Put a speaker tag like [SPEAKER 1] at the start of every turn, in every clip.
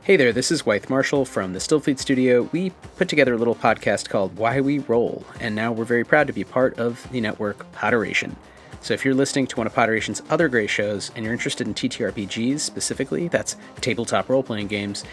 [SPEAKER 1] Hey there, this is Wythe Marshall from the Stillfleet Studio. We put together a little podcast called Why We Roll, and now we're very proud to be part of the network Podderation. So if you're listening to one of Podderation's other great shows, and you're interested in TTRPGs specifically, that's tabletop role-playing games,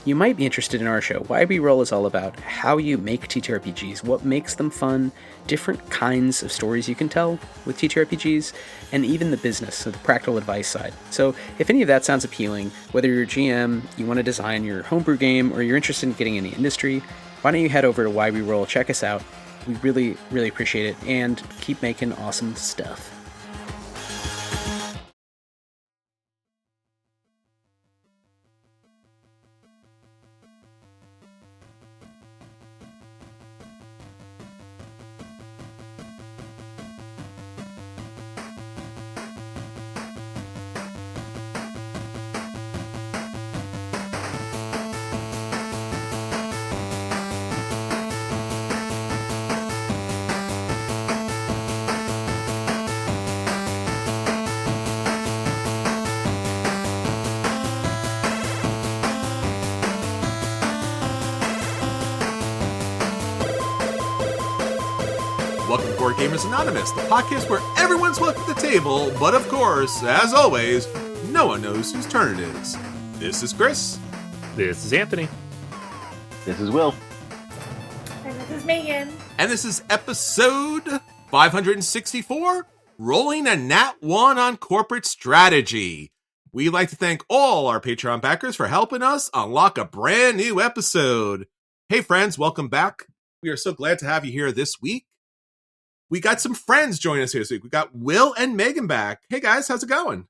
[SPEAKER 1] you might be interested in our show. Why We Roll is all about how you make TTRPGs, what makes them fun, different kinds of stories you can tell with TTRPGs, and even the business, so the practical advice side. So if any of that sounds appealing, whether you're a GM, you want to design your homebrew game, or you're interested in getting in the industry, why don't you head over to Why We Roll, check us out. We really, really appreciate it, and keep making awesome stuff.
[SPEAKER 2] Welcome to Board Gamers Anonymous, the podcast where everyone's welcome to the table, but of course, as always, no one knows whose turn it is. This is Chris.
[SPEAKER 3] This is Anthony.
[SPEAKER 4] This is Will.
[SPEAKER 5] And this is Megan.
[SPEAKER 2] And this is episode 564, Rolling a Nat 1 on Corporate Strategy. We'd like to thank all our Patreon backers for helping us unlock a brand new episode. Hey friends, welcome back. We are so glad to have you here this week. We got some friends joining us here this week. We got Will and Megan back. Hey guys, how's it going?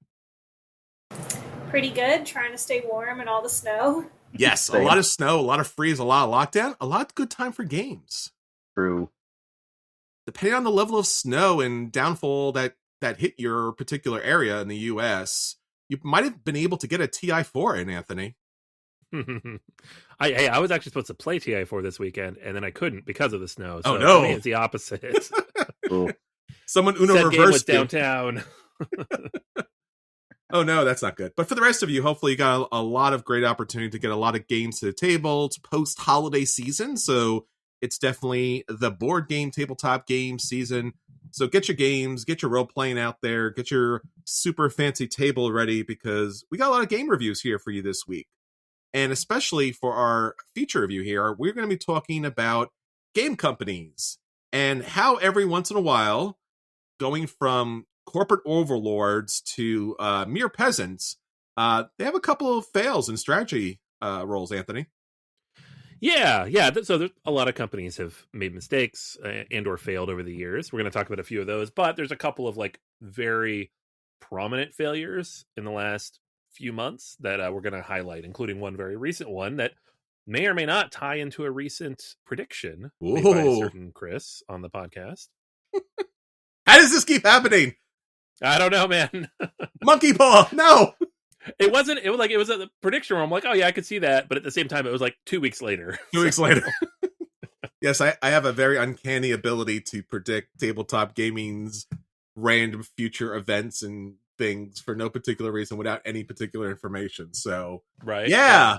[SPEAKER 5] Pretty good. Trying to stay warm in all the snow.
[SPEAKER 2] Yes, a lot of snow, a lot of freeze, a lot of lockdown, a lot of good time for games.
[SPEAKER 4] True.
[SPEAKER 2] Depending on the level of snow and downfall that hit your particular area in the U.S., you might have been able to get a TI-4 in, Anthony.
[SPEAKER 3] I was actually supposed to play TI-4 this weekend, and then I couldn't because of the snow. So
[SPEAKER 2] oh no,
[SPEAKER 3] for me, it's the opposite.
[SPEAKER 4] Cool.
[SPEAKER 2] Someone Uno
[SPEAKER 3] Said
[SPEAKER 2] reversed
[SPEAKER 3] game was downtown.
[SPEAKER 2] Oh no, that's not good. But for the rest of you, hopefully you got a lot of great opportunity to get a lot of games to the table. It's post-holiday season, so it's definitely the board game, tabletop game season. So get your games, get your role-playing out there, get your super fancy table ready, because we got a lot of game reviews here for you this week. And especially for our feature review here, we're going to be talking about game companies and how every once in a while, going from corporate overlords to mere peasants, they have a couple of fails in strategy roles, Anthony.
[SPEAKER 3] Yeah. So a lot of companies have made mistakes and or failed over the years. We're going to talk about a few of those, but there's a couple of like very prominent failures in the last few months that we're going to highlight, including one very recent one that may or may not tie into a recent prediction made by a certain Chris on the podcast.
[SPEAKER 2] How does this keep happening?
[SPEAKER 3] I don't know, man.
[SPEAKER 2] Monkey paw, no.
[SPEAKER 3] It was a prediction where I'm like, oh yeah, I could see that, but at the same time, it was like 2 weeks later.
[SPEAKER 2] 2 weeks later. Yes, I have a very uncanny ability to predict tabletop gaming's random future events and things for no particular reason without any particular information. So,
[SPEAKER 3] right.
[SPEAKER 2] Yeah.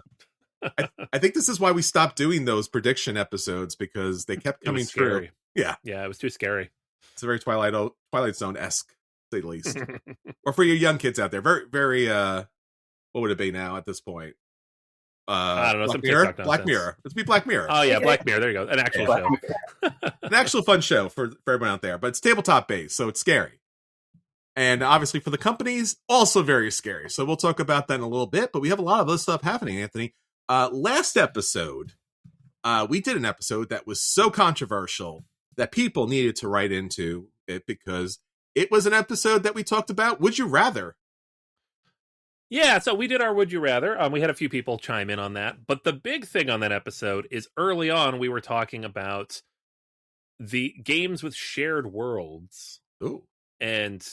[SPEAKER 2] I think this is why we stopped doing those prediction episodes, because they kept coming true. Yeah.
[SPEAKER 3] Yeah, it was too scary.
[SPEAKER 2] It's a very Twilight Zone-esque, to say the least. Or for your young kids out there, very, very, what would it be now at this point?
[SPEAKER 3] I don't know.
[SPEAKER 2] Black Mirror? Black Mirror. Let's be Black Mirror.
[SPEAKER 3] Oh yeah, Black Mirror. There you go. An actual show.
[SPEAKER 2] An actual fun show for everyone out there, but it's tabletop based, so it's scary. And obviously for the companies, also very scary. So we'll talk about that in a little bit, but we have a lot of other stuff happening, Anthony. Last episode, we did an episode that was so controversial that people needed to write into it, because it was an episode that we talked about Would You Rather.
[SPEAKER 3] Yeah, so we did our Would You Rather. We had a few people chime in on that. But the big thing on that episode is early on we were talking about the games with shared worlds.
[SPEAKER 2] Ooh.
[SPEAKER 3] And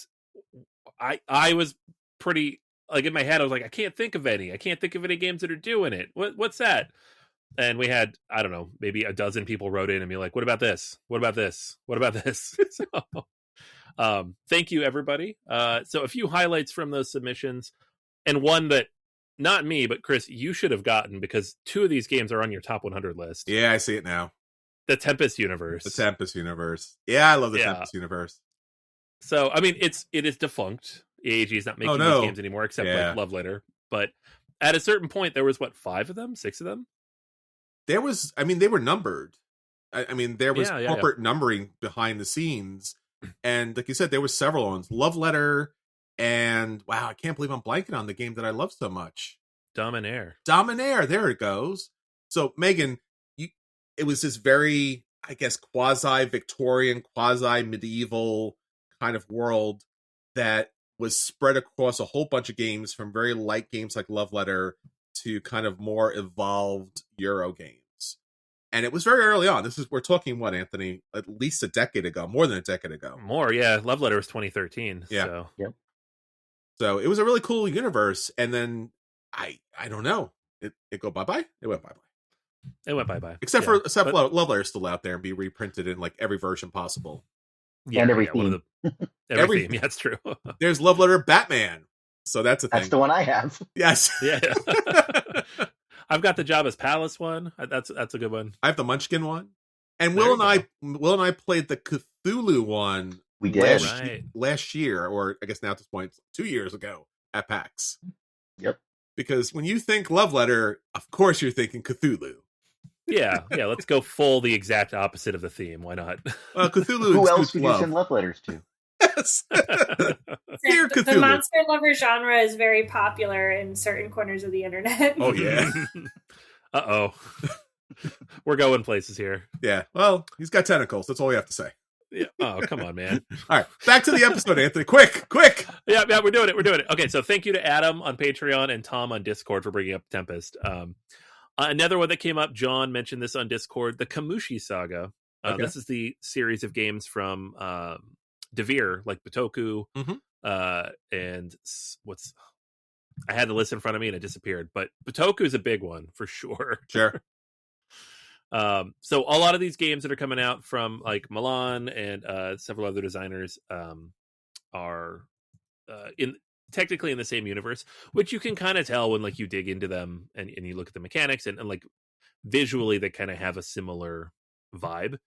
[SPEAKER 3] I was pretty, like, in my head, I was like, I can't think of any games that are doing it. What's that? And we had, I don't know, maybe a dozen people wrote in and be like, what about this? What about this? What about this? So, thank you, everybody. So a few highlights from those submissions, and one that not me, but Chris, you should have gotten, because 2 of these games are on your top 100 list.
[SPEAKER 2] Yeah, I see it now.
[SPEAKER 3] The Tempest universe.
[SPEAKER 2] The Tempest universe. Yeah, I love the
[SPEAKER 3] Yeah.
[SPEAKER 2] Tempest universe.
[SPEAKER 3] So, I mean, it is defunct. AAG is not making
[SPEAKER 2] no.
[SPEAKER 3] these games anymore, except
[SPEAKER 2] Yeah.
[SPEAKER 3] like Love Letter. But at a certain point, there was, 5 of them? 6 of them?
[SPEAKER 2] There was, I mean, they were numbered. I mean, there was
[SPEAKER 3] Yeah.
[SPEAKER 2] corporate numbering behind the scenes. And like you said, there was several ones. Love Letter and, wow, I can't believe I'm blanking on the game that I love so much.
[SPEAKER 3] Dominaire.
[SPEAKER 2] Dominaire, there it goes. So, Megan, it was this very, I guess, quasi-Victorian, quasi-medieval kind of world that was spread across a whole bunch of games, from very light games like Love Letter to kind of more evolved Euro games. And it was very early on. We're talking, what, Anthony? At least a decade ago, more than a decade ago.
[SPEAKER 3] More, yeah. Love Letter was 2013.
[SPEAKER 2] Yeah.
[SPEAKER 3] So.
[SPEAKER 4] Yep.
[SPEAKER 2] So it was a really cool universe. And then, I don't know. It go bye-bye? It went bye-bye.
[SPEAKER 3] It went bye-bye.
[SPEAKER 2] Except
[SPEAKER 3] Yeah.
[SPEAKER 2] for Love Letter is still out there and be reprinted in like every version possible.
[SPEAKER 3] Yeah,
[SPEAKER 4] And every
[SPEAKER 3] one of
[SPEAKER 4] theme.
[SPEAKER 3] every theme. Yeah, that's true.
[SPEAKER 2] There's Love Letter Batman. So that's a thing.
[SPEAKER 4] That's the one I have.
[SPEAKER 2] Yes.
[SPEAKER 3] Yeah. I've got the Jabba's Palace one. That's a good one.
[SPEAKER 2] I have the Munchkin one. And
[SPEAKER 3] There
[SPEAKER 2] Will
[SPEAKER 3] you
[SPEAKER 2] and I played the Cthulhu one
[SPEAKER 4] We did.
[SPEAKER 2] last year, or I guess now at this point, 2 years ago at PAX.
[SPEAKER 4] Yep.
[SPEAKER 2] Because when you think Love Letter, of course you're thinking Cthulhu.
[SPEAKER 3] Yeah. Let's go full the exact opposite of the theme. Why not?
[SPEAKER 2] Well, Cthulhu
[SPEAKER 4] Who else
[SPEAKER 2] includes
[SPEAKER 4] would you
[SPEAKER 2] love.
[SPEAKER 4] send love letters to?
[SPEAKER 2] Yes. Dear
[SPEAKER 5] The
[SPEAKER 2] Cthulhu.
[SPEAKER 5] monster lover genre is very popular in certain corners of the internet.
[SPEAKER 2] Oh, yeah.
[SPEAKER 3] Uh-oh. We're going places here.
[SPEAKER 2] Yeah. Well, he's got tentacles. That's all we have to say.
[SPEAKER 3] Yeah. Oh, come on, man.
[SPEAKER 2] All right. Back to the episode, Anthony. Quick.
[SPEAKER 3] Yeah, we're doing it. Okay, so thank you to Adam on Patreon and Tom on Discord for bringing up Tempest. Another one that came up, John mentioned this on Discord, the Kamushi Saga.
[SPEAKER 2] Okay.
[SPEAKER 3] This is the series of games from Devere, like Bitoku, and I had the list in front of me and it disappeared, but Bitoku is a big one for sure.
[SPEAKER 2] Sure.
[SPEAKER 3] So a lot of these games that are coming out from like Milan and several other designers are technically in the same universe, which you can kind of tell when like you dig into them and you look at the mechanics and like visually they kind of have a similar vibe.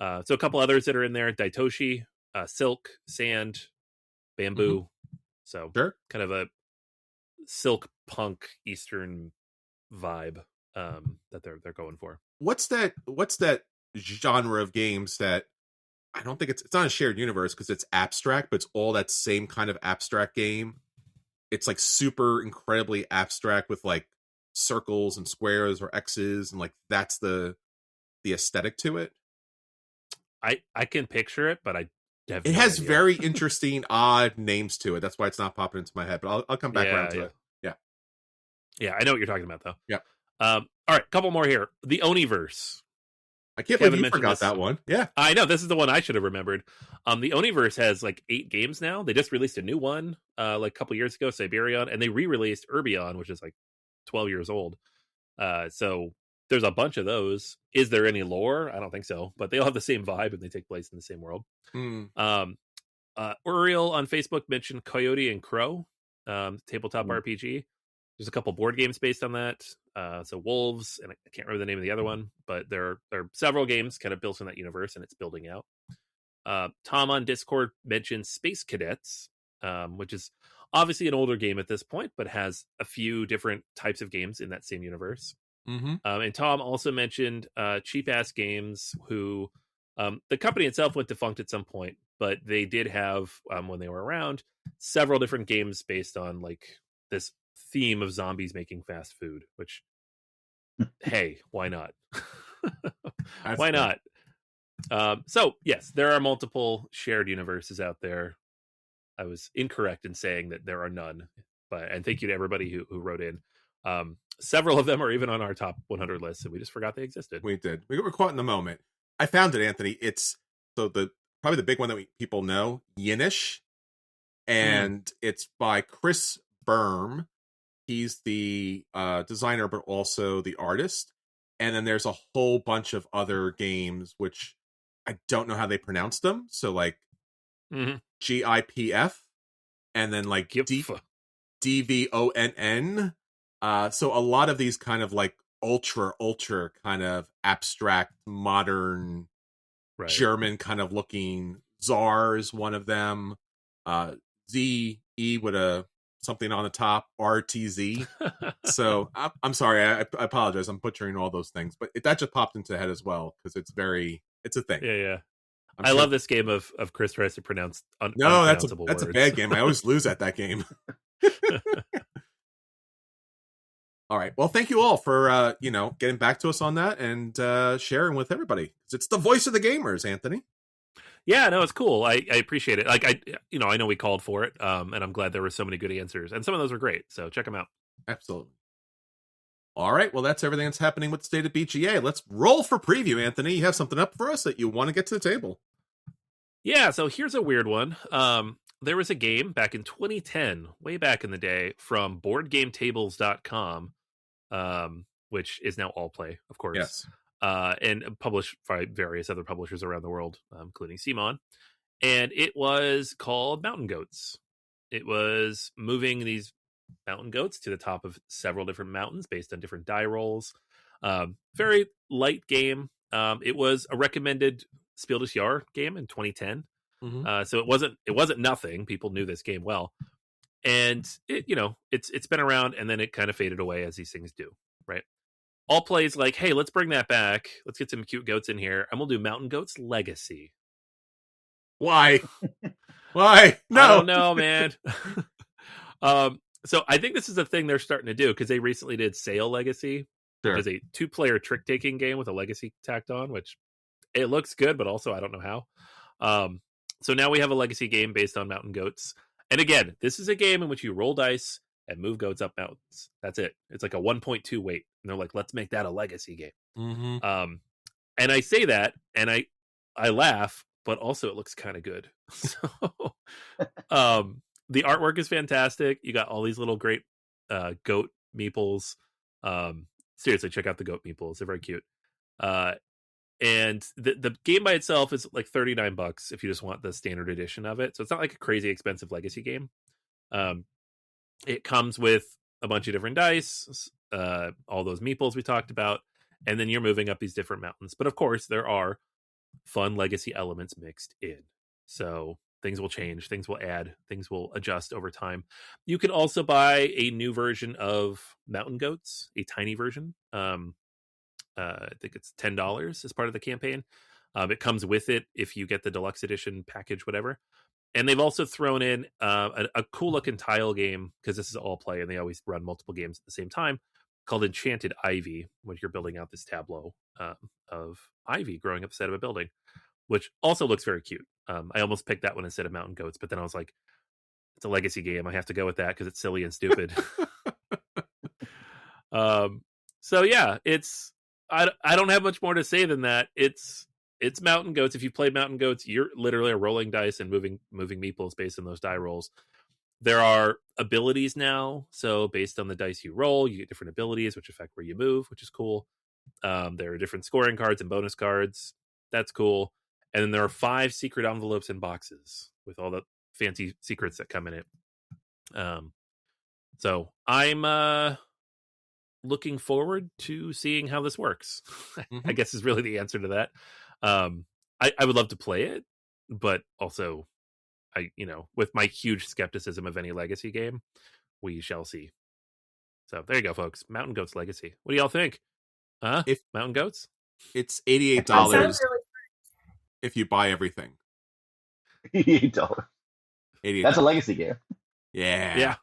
[SPEAKER 3] So a couple others that are in there: Daitoshi, Silk, Sand, Bamboo. So
[SPEAKER 2] Sure.
[SPEAKER 3] kind of a silk punk Eastern vibe that they're going for.
[SPEAKER 2] What's that genre of games that I don't think it's not a shared universe because it's abstract, but it's all that same kind of abstract game. It's like super incredibly abstract with like circles and squares or X's, and like that's the aesthetic to it.
[SPEAKER 3] I can picture it, but I have
[SPEAKER 2] It
[SPEAKER 3] no
[SPEAKER 2] has
[SPEAKER 3] idea.
[SPEAKER 2] very interesting, odd names to it. That's why it's not popping into my head. But I'll come back around to it.
[SPEAKER 3] Yeah, I know what you're talking about though.
[SPEAKER 2] Yeah.
[SPEAKER 3] All right, couple more here. The Oniverse.
[SPEAKER 2] I can't
[SPEAKER 3] Kevin
[SPEAKER 2] believe you
[SPEAKER 3] mentioned
[SPEAKER 2] forgot
[SPEAKER 3] this.
[SPEAKER 2] that one. Yeah.
[SPEAKER 3] I know, this is the one I should have remembered. The Oniverse has like 8 games now. They just released a new one like a couple years ago, Siberion, and they re-released Urbion, which is like 12 years old. So there's a bunch of those. Is there any lore? I don't think so, but they all have the same vibe and they take place in the same world. Uriel on Facebook mentioned Coyote and Crow, tabletop RPG. There's a couple board games based on that. So Wolves, and I can't remember the name of the other one, but there are several games kind of built in that universe, and it's building out. Tom on Discord mentioned Space Cadets, which is obviously an older game at this point, but has a few different types of games in that same universe. And Tom also mentioned Cheap Ass Games, who the company itself went defunct at some point, but they did have, when they were around, several different games based on like this theme of zombies making fast food, which hey, why not? Why not? So yes, there are multiple shared universes out there. I was incorrect in saying that there are none, and thank you to everybody who wrote in. Several of them are even on our top 100 list, and we just forgot they existed.
[SPEAKER 2] We did. We were caught in the moment. I found it, Anthony. It's probably the big one that people know, Yinish, and it's by Chris Berm. He's the designer, but also the artist. And then there's a whole bunch of other games, which I don't know how they pronounce them. So like GIPF, and then like
[SPEAKER 3] Gipf.
[SPEAKER 2] DVONN. So a lot of these kind of like ultra kind of abstract modern
[SPEAKER 3] Right.
[SPEAKER 2] German kind of looking czar is one of them. ZE with a something on the top, RTZ. So I'm sorry, I apologize. I'm butchering all those things, but that just popped into the head as well because it's a thing.
[SPEAKER 3] Yeah.
[SPEAKER 2] I'm
[SPEAKER 3] I
[SPEAKER 2] sure.
[SPEAKER 3] love this game of Chris tries to pronounce
[SPEAKER 2] No,
[SPEAKER 3] unpronounceable
[SPEAKER 2] that's
[SPEAKER 3] words.
[SPEAKER 2] a bad game. I always lose at that game. All right. Well, thank you all for getting back to us on that and sharing with everybody. It's the voice of the gamers, Anthony.
[SPEAKER 3] Yeah, no, it's cool. I appreciate it. Like I know we called for it, and I'm glad there were so many good answers, and some of those were great. So check them out.
[SPEAKER 2] Absolutely. All right. Well, that's everything that's happening with the state of BGA. Let's roll for preview, Anthony. You have something up for us that you want to get to the table.
[SPEAKER 3] Yeah. So here's a weird one. There was a game back in 2010, way back in the day, from BoardGameTables.com, which is now All Play, of course.
[SPEAKER 2] Yes.
[SPEAKER 3] And published by various other publishers around the world, including Simon. And it was called Mountain Goats. It was moving these mountain goats to the top of several different mountains based on different die rolls. Very light game. It was a recommended Spiel des Jahres game in 2010.
[SPEAKER 2] Mm-hmm.
[SPEAKER 3] So it wasn't nothing. People knew this game well. And it's been around, and then it kind of faded away as these things do, right? All Plays like, hey, let's bring that back. Let's get some cute goats in here, and we'll do Mountain Goats Legacy.
[SPEAKER 2] Why? Why? No.
[SPEAKER 3] I don't know, man. So I think this is a thing they're starting to do because they recently did Sail Legacy.
[SPEAKER 2] Sure.
[SPEAKER 3] As a 2-player trick-taking game with a legacy tacked on, which it looks good, but also I don't know how. So now we have a legacy game based on mountain goats. And again, this is a game in which you roll dice and move goats up mountains. That's it. It's like a 1.2 weight. And they're like, let's make that a legacy game.
[SPEAKER 2] Mm-hmm.
[SPEAKER 3] And I say that, and I laugh, but also it looks kind of good. So the artwork is fantastic. You got all these little great goat meeples. Seriously, check out the goat meeples. They're very cute. And the game by itself is like $39 if you just want the standard edition of it. So it's not like a crazy expensive legacy game. It comes with a bunch of different dice, all those meeples we talked about, and then you're moving up these different mountains. But of course, there are fun legacy elements mixed in. So things will change, things will add, things will adjust over time. You can also buy a new version of Mountain Goats, a tiny version. I think it's $10 as part of the campaign. It comes with it if you get the deluxe edition package, whatever. And they've also thrown in a cool looking tile game, because this is All Play and they always run multiple games at the same time, called Enchanted Ivy, when you're building out this tableau of ivy growing up the side of a building, which also looks very cute. I almost picked that one instead of Mountain Goats, but then I was like, it's a legacy game. I have to go with that because it's silly and stupid. So yeah, I don't have much more to say than that. It's Mountain Goats. If you play Mountain Goats, you're literally rolling dice and moving meeples based on those die rolls. There are abilities now, so based on the dice you roll, you get different abilities which affect where you move, which is cool. There are different scoring cards and bonus cards. That's cool. And then there are 5 secret envelopes and boxes with all the fancy secrets that come in it. So I'm looking forward to seeing how this works. I guess is really the answer to that. I would love to play it, but also with my huge skepticism of any legacy game, we shall see. So there you go, folks. Mountain Goats Legacy. What do y'all think? Huh?
[SPEAKER 2] If
[SPEAKER 3] Mountain Goats?
[SPEAKER 2] It's $88
[SPEAKER 5] Really
[SPEAKER 2] if you buy everything.
[SPEAKER 4] $88.
[SPEAKER 2] $88.
[SPEAKER 4] That's a legacy game.
[SPEAKER 2] Yeah.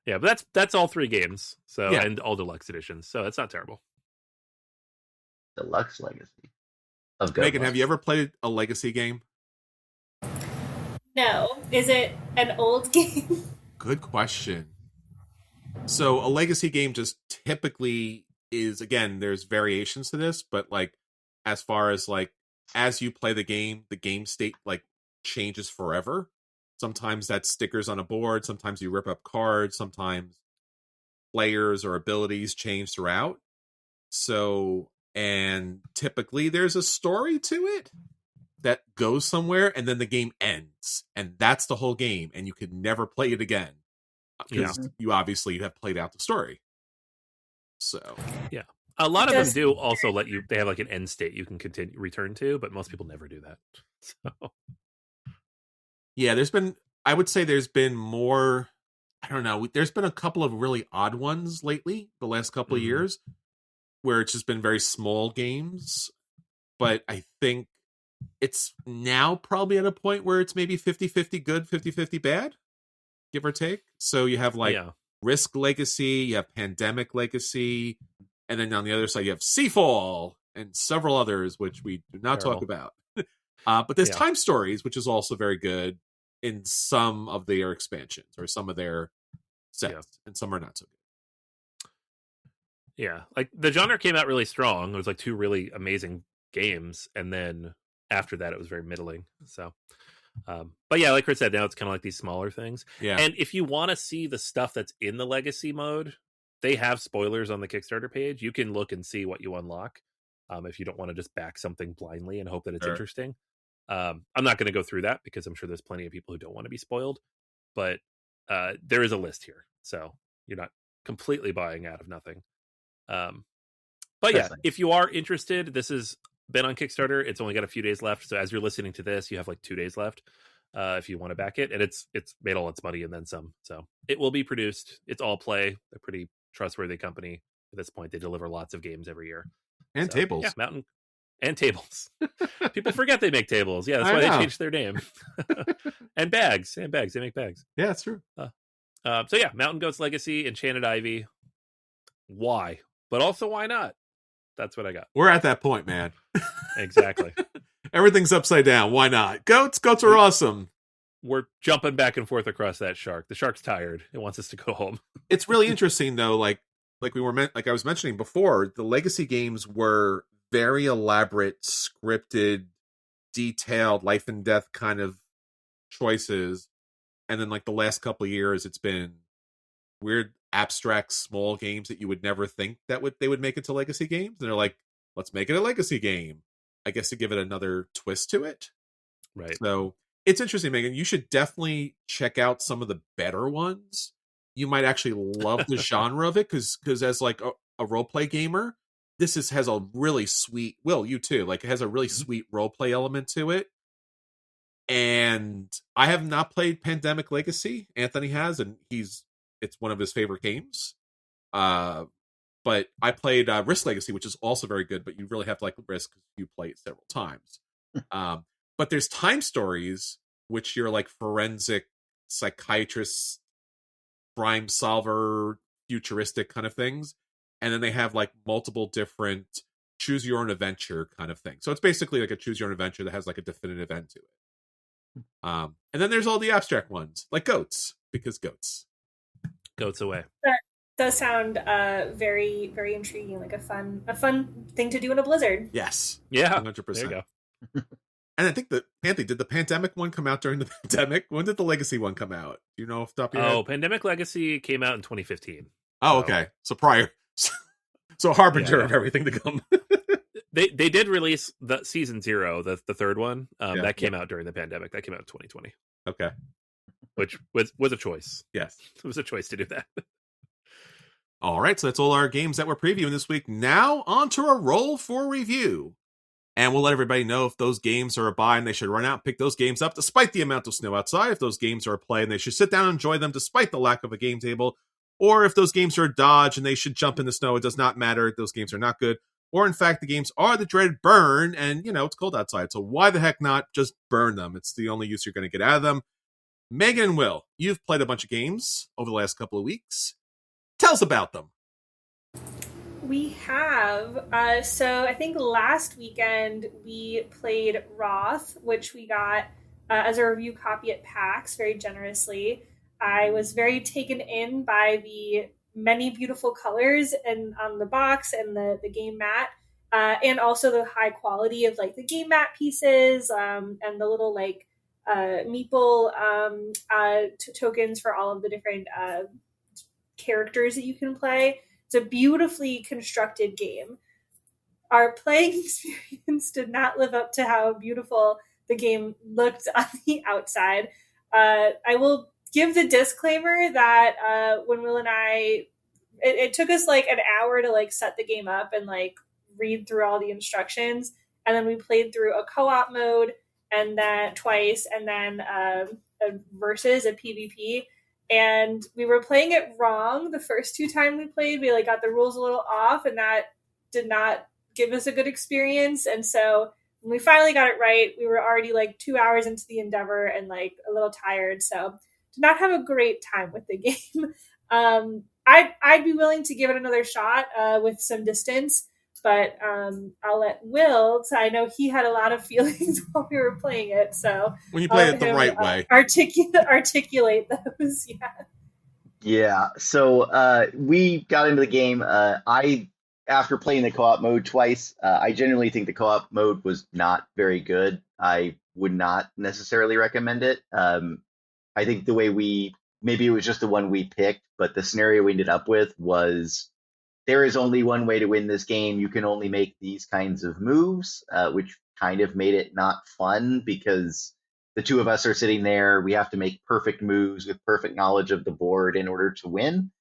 [SPEAKER 3] Yeah, but that's all 3 games. So
[SPEAKER 2] Yeah.
[SPEAKER 3] And all deluxe editions. So it's not terrible.
[SPEAKER 4] Deluxe legacy. Of
[SPEAKER 2] Megan, have you ever played a legacy game?
[SPEAKER 5] No. Is it an old game?
[SPEAKER 2] Good question. So a legacy game just typically is, again, there's variations to this, but like as far as like as you play the game state like changes forever. Sometimes that's stickers on a board, sometimes you rip up cards, sometimes players or abilities change throughout. So, and typically there's a story to it that goes somewhere and then the game ends. And that's the whole game and you could never play it again. because you obviously have played out the story. So
[SPEAKER 3] yeah, a lot of them do also let you. They have like an end state you can return to, but most people never do that. So
[SPEAKER 2] yeah, I would say there's been more. I don't know. There's been a couple of really odd ones lately, the last couple of years, where it's just been very small games. But I think it's now probably at a point where it's maybe 50-50 good, 50-50 bad, give or take. So you have like Risk Legacy, you have Pandemic Legacy, and then on the other side you have Seafall and several others, which we do not talk about. But there's Time Stories, which is also very good in some of their expansions or some of their sets, and some are not so good.
[SPEAKER 3] Yeah, like the genre came out really strong. There was like 2 really amazing games, and then after that it was very middling. So but yeah, like Chris said, now it's kind of like these smaller things. And if you want to see the stuff that's in the legacy mode, they have spoilers on the Kickstarter page. You can look and see what you unlock if you don't want to just back something blindly and hope that it's interesting. I'm not going to go through that because I'm sure there's plenty of people who don't want to be spoiled, but there is a list here, so you're not completely buying out of nothing. But yeah, if you are interested, this has been on Kickstarter. It's only got a few days left, so as you're listening to this, you have like 2 days left if you want to back it, and it's made all its money and then some. So it will be produced. It's All Play, a pretty trustworthy company at this point. They deliver lots of games every year,
[SPEAKER 2] and tables.
[SPEAKER 3] Yeah, Mountain and tables. People forget they make tables. Yeah, that's why they changed their name. And bags. They make bags.
[SPEAKER 2] Yeah, that's true.
[SPEAKER 3] So yeah, Mountain Goat's Legacy, Enchanted Ivy. Why? But also, why not? That's what I got.
[SPEAKER 2] We're at that point, man.
[SPEAKER 3] Exactly.
[SPEAKER 2] Everything's upside down. Why not? Goats are awesome.
[SPEAKER 3] We're jumping back and forth across that shark. The shark's tired. It wants us to go home.
[SPEAKER 2] It's really interesting, though. Like I was mentioning before, the legacy games were very elaborate, scripted, detailed, life and death kind of choices. And then like the last couple of years, it's been weird, abstract, small games that you would never think that they would make into legacy games. And they're like, let's make it a legacy game, I guess, to give it another twist to it.
[SPEAKER 3] Right.
[SPEAKER 2] So it's interesting, Megan. You should definitely check out some of the better ones. You might actually love the genre of it because as like a role play gamer, this has a really sweet. Will you too? Like it has a really sweet role play element to it. And I have not played Pandemic Legacy. Anthony has, and it's one of his favorite games. But I played Risk Legacy, which is also very good, but you really have to like Risk because you play it several times. But there's Time Stories, which you're like forensic psychiatrist, crime solver, futuristic kind of things. And then they have like multiple different choose your own adventure kind of thing. So it's basically like a choose your own adventure that has like a definitive end to it. And then there's all the abstract ones, like goats, because goats.
[SPEAKER 3] Goats away.
[SPEAKER 5] That does sound very, very intriguing, like a fun thing to do in a blizzard.
[SPEAKER 2] Yes.
[SPEAKER 3] Yeah.
[SPEAKER 2] 100%.
[SPEAKER 3] There you go.
[SPEAKER 2] And I think Anthony, did the Pandemic one come out during the pandemic? When did the Legacy one come out? Do you know off the top of your head?
[SPEAKER 3] Pandemic Legacy came out in 2015.
[SPEAKER 2] Oh, okay. So prior. So a harbinger of everything to come.
[SPEAKER 3] They did release the Season 0, the third one. That came out during the pandemic. That came out in 2020.
[SPEAKER 2] Okay.
[SPEAKER 3] Which was a choice.
[SPEAKER 2] Yes.
[SPEAKER 3] It was a choice to do that.
[SPEAKER 2] All right, so that's all our games that we're previewing this week. Now, on to a roll for review. And we'll let everybody know if those games are a buy and they should run out and pick those games up despite the amount of snow outside. If those games are a play and they should sit down and enjoy them despite the lack of a game table. Or if those games are a dodge and they should jump in the snow, it does not matter. Those games are not good. Or in fact, the games are the dreaded burn and, it's cold outside. So why the heck not just burn them? It's the only use you're going to get out of them. Megan and Will, you've played a bunch of games over the last couple of weeks. Tell us about them.
[SPEAKER 5] We have. So I think last weekend we played Wroth, which we got as a review copy at PAX very generously. I was very taken in by the many beautiful colors and on the box and the game mat, and also the high quality of like the game mat pieces and the little like meeple tokens for all of the different characters that you can play. It's a beautifully constructed game. Our playing experience did not live up to how beautiful the game looked on the outside. I will give the disclaimer that when Will and I, it took us like an hour to like set the game up and like read through all the instructions, and then we played through a co-op mode and then twice, and then a versus a PvP. And we were playing it wrong the first two times we played. We like got the rules a little off, and that did not give us a good experience. And so when we finally got it right, we were already like 2 hours into the endeavor and like a little tired. So did not have a great time with the game. I'd be willing to give it another shot with some distance, but I'll let Will. So I know he had a lot of feelings while we were playing it. So
[SPEAKER 2] when you play it the right way,
[SPEAKER 5] articulate those. Yeah.
[SPEAKER 4] Yeah. So we got into the game. After playing the co-op mode twice, I genuinely think the co-op mode was not very good. I would not necessarily recommend it. I think the way maybe it was just the one we picked, but the scenario we ended up with was there is only one way to win this game. You can only make these kinds of moves, which kind of made it not fun because the two of us are sitting there. We have to make perfect moves with perfect knowledge of the board in order to win.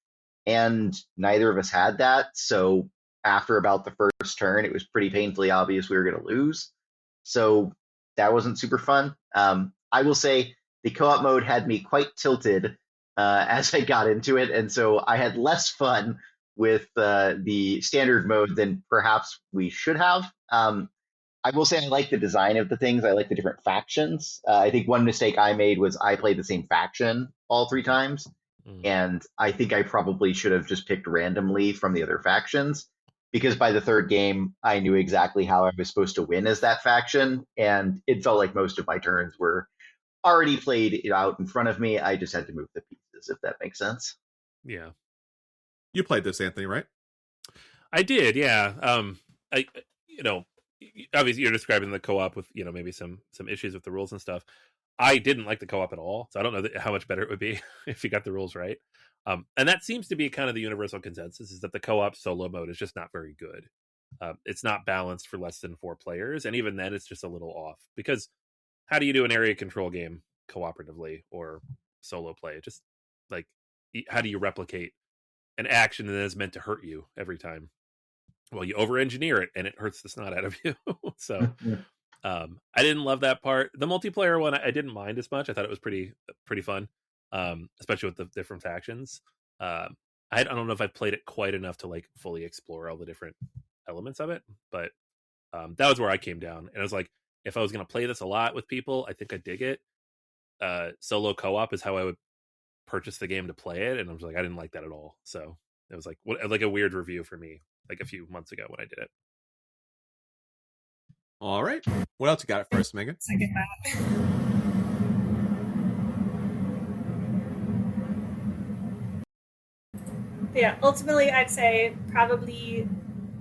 [SPEAKER 4] And neither of us had that. So after about the first turn, it was pretty painfully obvious we were going to lose. So that wasn't super fun. I will say the co-op mode had me quite tilted as I got into it. And so I had less fun with the standard mode than perhaps we should have. I will say I like the design of the things. I like the different factions. I think one mistake I made was I played the same faction all 3 times. And I think I probably should have just picked randomly from the other factions, because by the third game, I knew exactly how I was supposed to win as that faction. And it felt like most of my turns were already played out in front of me. I just had to move the pieces, if that makes sense.
[SPEAKER 3] Yeah.
[SPEAKER 2] You played this, Anthony, right?
[SPEAKER 3] I did, yeah. Obviously you're describing the co-op with, maybe some issues with the rules and stuff. I didn't like the co-op at all, so I don't know how much better it would be if you got the rules right. And that seems to be kind of the universal consensus, is that the co-op solo mode is just not very good. It's not balanced for less than 4 players, and even then it's just a little off, because how do you do an area control game cooperatively or solo play? Just like, how do you replicate an action that is meant to hurt you every time? Well, you over-engineer it, and it hurts the snot out of you. So I didn't love that part. The multiplayer one, I didn't mind as much. I thought it was pretty fun, especially with the different factions. I don't know if I've played it quite enough to like fully explore all the different elements of it, but that was where I came down. And I was like, if I was going to play this a lot with people, I think I dig it. Solo co-op is how I would purchase the game to play it, and I was like, I didn't like that at all. So it was like a weird review for me, like a few months ago when I did it.
[SPEAKER 2] All right. What else you got for us, Megan?
[SPEAKER 5] Second that. Yeah, ultimately, I'd say probably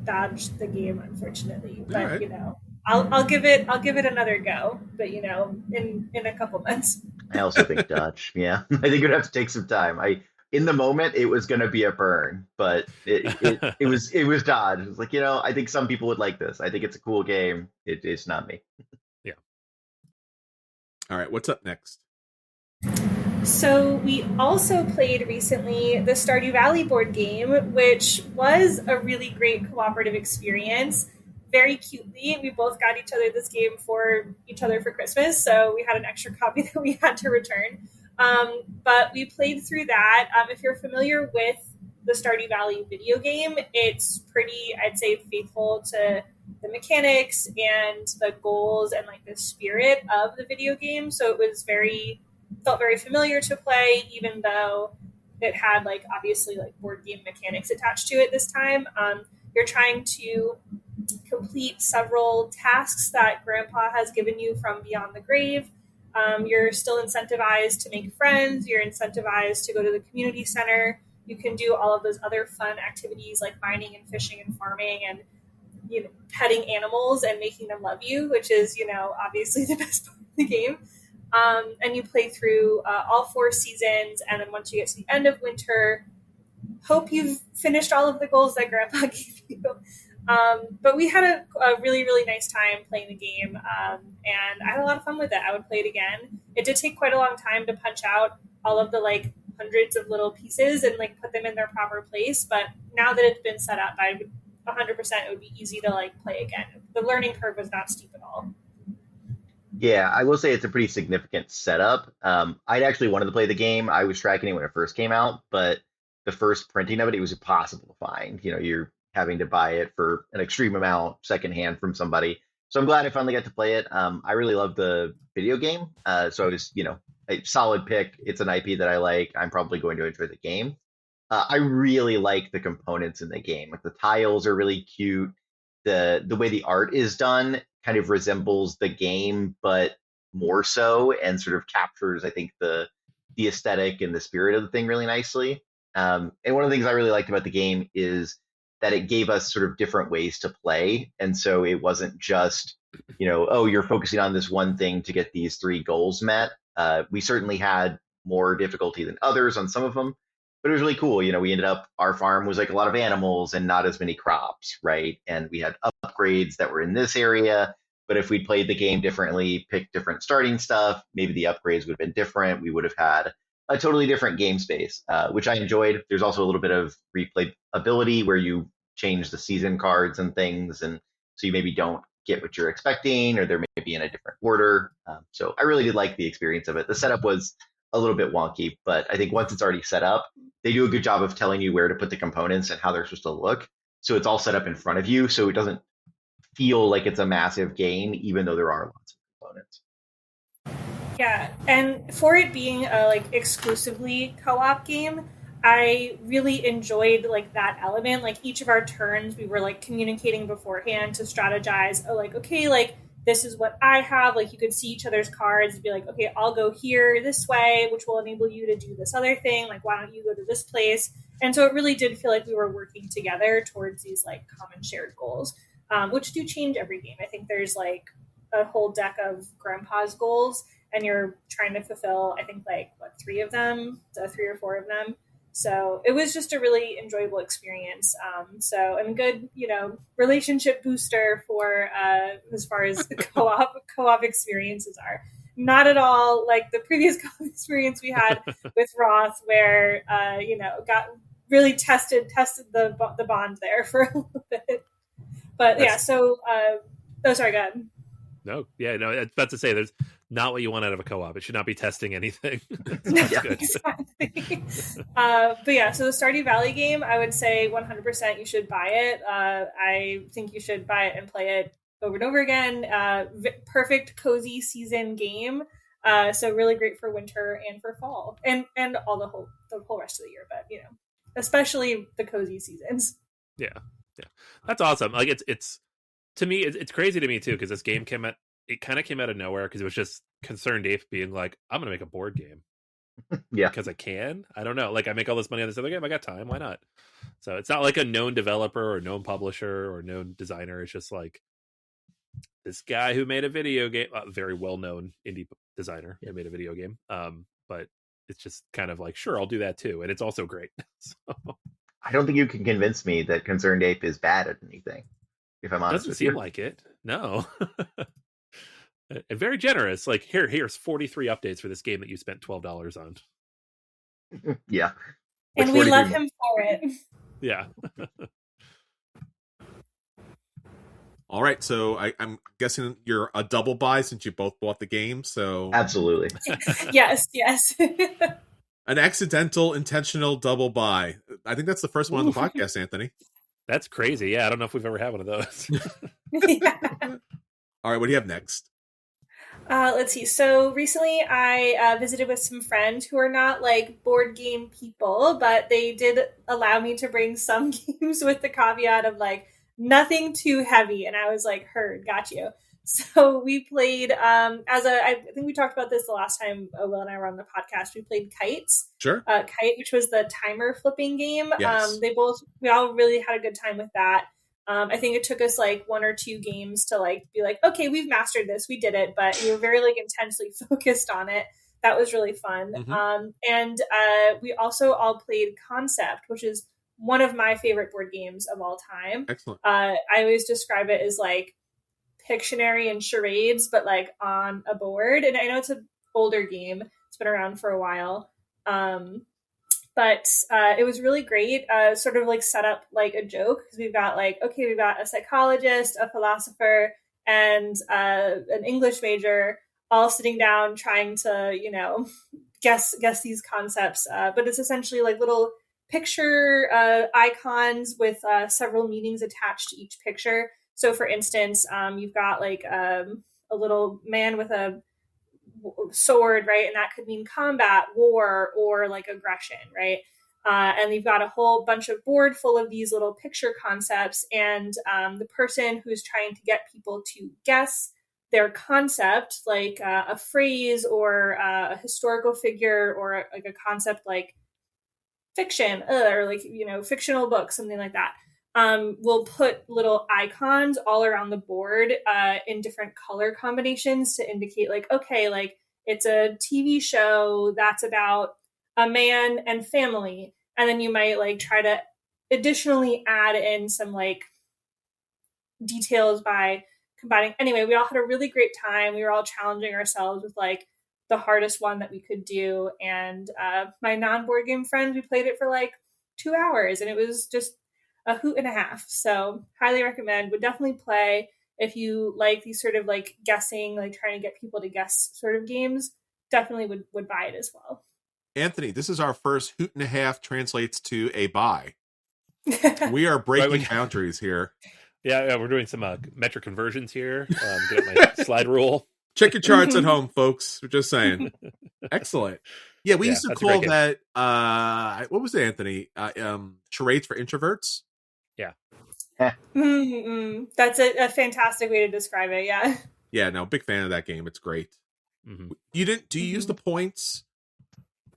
[SPEAKER 5] dodge the game, unfortunately. But
[SPEAKER 2] right.
[SPEAKER 5] I'll give it another go. But in a couple months.
[SPEAKER 4] I also think dodge. Yeah, I think it'd have to take some time. In the moment it was going to be a burn, but it was dodge. It was like, I think some people would like this. I think it's a cool game. It's not me.
[SPEAKER 3] Yeah.
[SPEAKER 2] All right, what's up next?
[SPEAKER 5] So we also played recently the Stardew Valley board game, which was a really great cooperative experience. Very cutely, we both got each other this game for Christmas, so we had an extra copy that we had to return. But we played through that. If you're familiar with the Stardew Valley video game, it's pretty, I'd say, faithful to the mechanics and the goals and like the spirit of the video game. So it was felt very familiar to play, even though it had like obviously like board game mechanics attached to it this time. You're trying to complete several tasks that Grandpa has given you from Beyond the Grave. You're still incentivized to make friends. You're incentivized to go to the community center. You can do all of those other fun activities like mining and fishing and farming and petting animals and making them love you, which is obviously the best part of the game. And you play through all 4 seasons, and then once you get to the end of winter, hope you've finished all of the goals that Grandpa gave you. But we had a really, really nice time playing the game, and I had a lot of fun with it. I would play it again. It did take quite a long time to punch out all of the like hundreds of little pieces and like put them in their proper place. But now that it's been set up, I would 100% it would be easy to like play again. The learning curve was not steep at all.
[SPEAKER 4] Yeah, I will say it's a pretty significant setup. I'd actually wanted to play the game. I was tracking it when it first came out, but the first printing of it, it was impossible to find. You know, you're having to buy it for an extreme amount secondhand from somebody. So I'm glad I finally got to play it. I really love the video game. So I was, a solid pick. It's an IP that I like. I'm probably going to enjoy the game. I really like the components in the game. Like the tiles are really cute. The way the art is done kind of resembles the game, but more so, and sort of captures, I think, the aesthetic and the spirit of the thing really nicely. And one of the things I really liked about the game is that it gave us sort of different ways to play, and so it wasn't just, oh, you're focusing on this one thing to get these three goals met. We certainly had more difficulty than others on some of them, but it was really cool. We ended up, our farm was like a lot of animals and not as many crops, right? And we had upgrades that were in this area, but if we'd played the game differently, picked different starting stuff, maybe the upgrades would have been different. We would have had a totally different game space, which I enjoyed. There's also a little bit of replayability where you change the season cards and things, and so you maybe don't get what you're expecting, or they're maybe in a different order. So I really did like the experience of it. The setup was a little bit wonky, but I think once it's already set up, they do a good job of telling you where to put the components and how they're supposed to look. So it's all set up in front of you, so it doesn't feel like it's a massive game, even though there are lots of components.
[SPEAKER 5] Yeah, and for it being a like exclusively co-op game, I really enjoyed like that element. Like each of our turns, we were like communicating beforehand to strategize. Oh, like okay, like this is what I have. Like you could see each other's cards and be like, okay, I'll go here this way, which will enable you to do this other thing. Like why don't you go to this place? And so it really did feel like we were working together towards these like common shared goals, which do change every game. I think there's like a whole deck of Grandpa's goals, and you're trying to fulfill, I think, like, what, three or four of them. So it was just a really enjoyable experience. And good, relationship booster for as far as co-op experiences are. Not at all like the previous co-op experience we had with Wroth, where got really tested the bond there for a little bit. But yeah, so sorry, go ahead.
[SPEAKER 3] No, yeah, no, I was about to say there's not what you want out of a co-op. It should not be testing anything.
[SPEAKER 5] Yeah, good. Exactly. But yeah, so the Stardew Valley game, I would say 100% you should buy it. I think you should buy it and play it over and over again. Perfect cozy season game. So really great for winter and for fall and all the whole rest of the year. But especially the cozy seasons.
[SPEAKER 3] Yeah, that's awesome. Like it's to me, it's crazy to me too, because this game kind of came out of nowhere, because it was just Concerned Ape being like, I'm gonna make a board game.
[SPEAKER 4] Yeah,
[SPEAKER 3] because I can. I don't know, like I make all this money on this other game, I got time, why not? So it's not like a known developer or known publisher or known designer. It's just like this guy who made a video game, very well-known indie designer who made a video game, but it's just kind of like, sure, I'll do that too, and it's also great. So
[SPEAKER 4] I don't think you can convince me that Concerned Ape is bad at anything, if I'm honest.
[SPEAKER 3] Doesn't seem like it. No. And very generous. Like here's 43 updates for this game that you spent $12 on.
[SPEAKER 4] Yeah.
[SPEAKER 5] And we love him for it.
[SPEAKER 3] Yeah.
[SPEAKER 2] All right, so I'm guessing you're a double buy since you both bought the game. So
[SPEAKER 4] absolutely.
[SPEAKER 5] Yes.
[SPEAKER 2] An accidental, intentional double buy. I think that's the first one on the podcast, Anthony.
[SPEAKER 3] That's crazy. Yeah, I don't know if we've ever had one of those.
[SPEAKER 5] Yeah.
[SPEAKER 2] All right, what do you have next?
[SPEAKER 5] Let's see. So recently I visited with some friends who are not like board game people, but they did allow me to bring some games with the caveat of like nothing too heavy. And I was like, heard, got you. So we played, I think we talked about this the last time Will and I were on the podcast. We played Kites.
[SPEAKER 2] Sure.
[SPEAKER 5] Kite, which was the timer flipping game.
[SPEAKER 2] Yes.
[SPEAKER 5] We all really had a good time with that. I think it took us like one or two games to like be like, okay, we've mastered this, we did it, but we were very like intensely focused on it. That was really fun.
[SPEAKER 2] Mm-hmm.
[SPEAKER 5] We also all played Concept, which is one of my favorite board games of all time.
[SPEAKER 2] Excellent.
[SPEAKER 5] I always describe it as like Pictionary and charades, but like on a board. And I know it's an older game. It's been around for a while. But it was really great. Sort of like set up like a joke because we've got a psychologist, a philosopher, and an English major all sitting down trying to guess these concepts. But it's essentially like little picture icons with several meanings attached to each picture. So, for instance, you've got like a little man with a sword, right? And that could mean combat, war, or like aggression, right? And you've got a whole bunch of board full of these little picture concepts, and the person who's trying to get people to guess their concept, like a phrase or a historical figure or like a concept like fiction or like fictional book, something like that. We'll put little icons all around the board in different color combinations to indicate like, okay, like it's a TV show that's about a man and family. And then you might like try to additionally add in some like details by combining. Anyway, we all had a really great time. We were all challenging ourselves with like the hardest one that we could do. And my non-board game friends, we played it for like 2 hours, and it was just a hoot and a half. So highly recommend. Would definitely play if you like these sort of like guessing, like trying to get people to guess sort of games. Definitely would buy it as well.
[SPEAKER 2] Anthony, this is our first hoot and a half translates to a buy. We are breaking boundaries here.
[SPEAKER 3] Yeah, we're doing some metric conversions here. Get my slide rule.
[SPEAKER 2] Check your charts at home, folks. We're just saying. Excellent. Yeah, we used to call that, what was it, Anthony? Charades for introverts?
[SPEAKER 3] Yeah.
[SPEAKER 5] That's a fantastic way to describe it, yeah.
[SPEAKER 2] Yeah, no, big fan of that game. It's great.
[SPEAKER 3] Mm-hmm.
[SPEAKER 2] Do you use the points?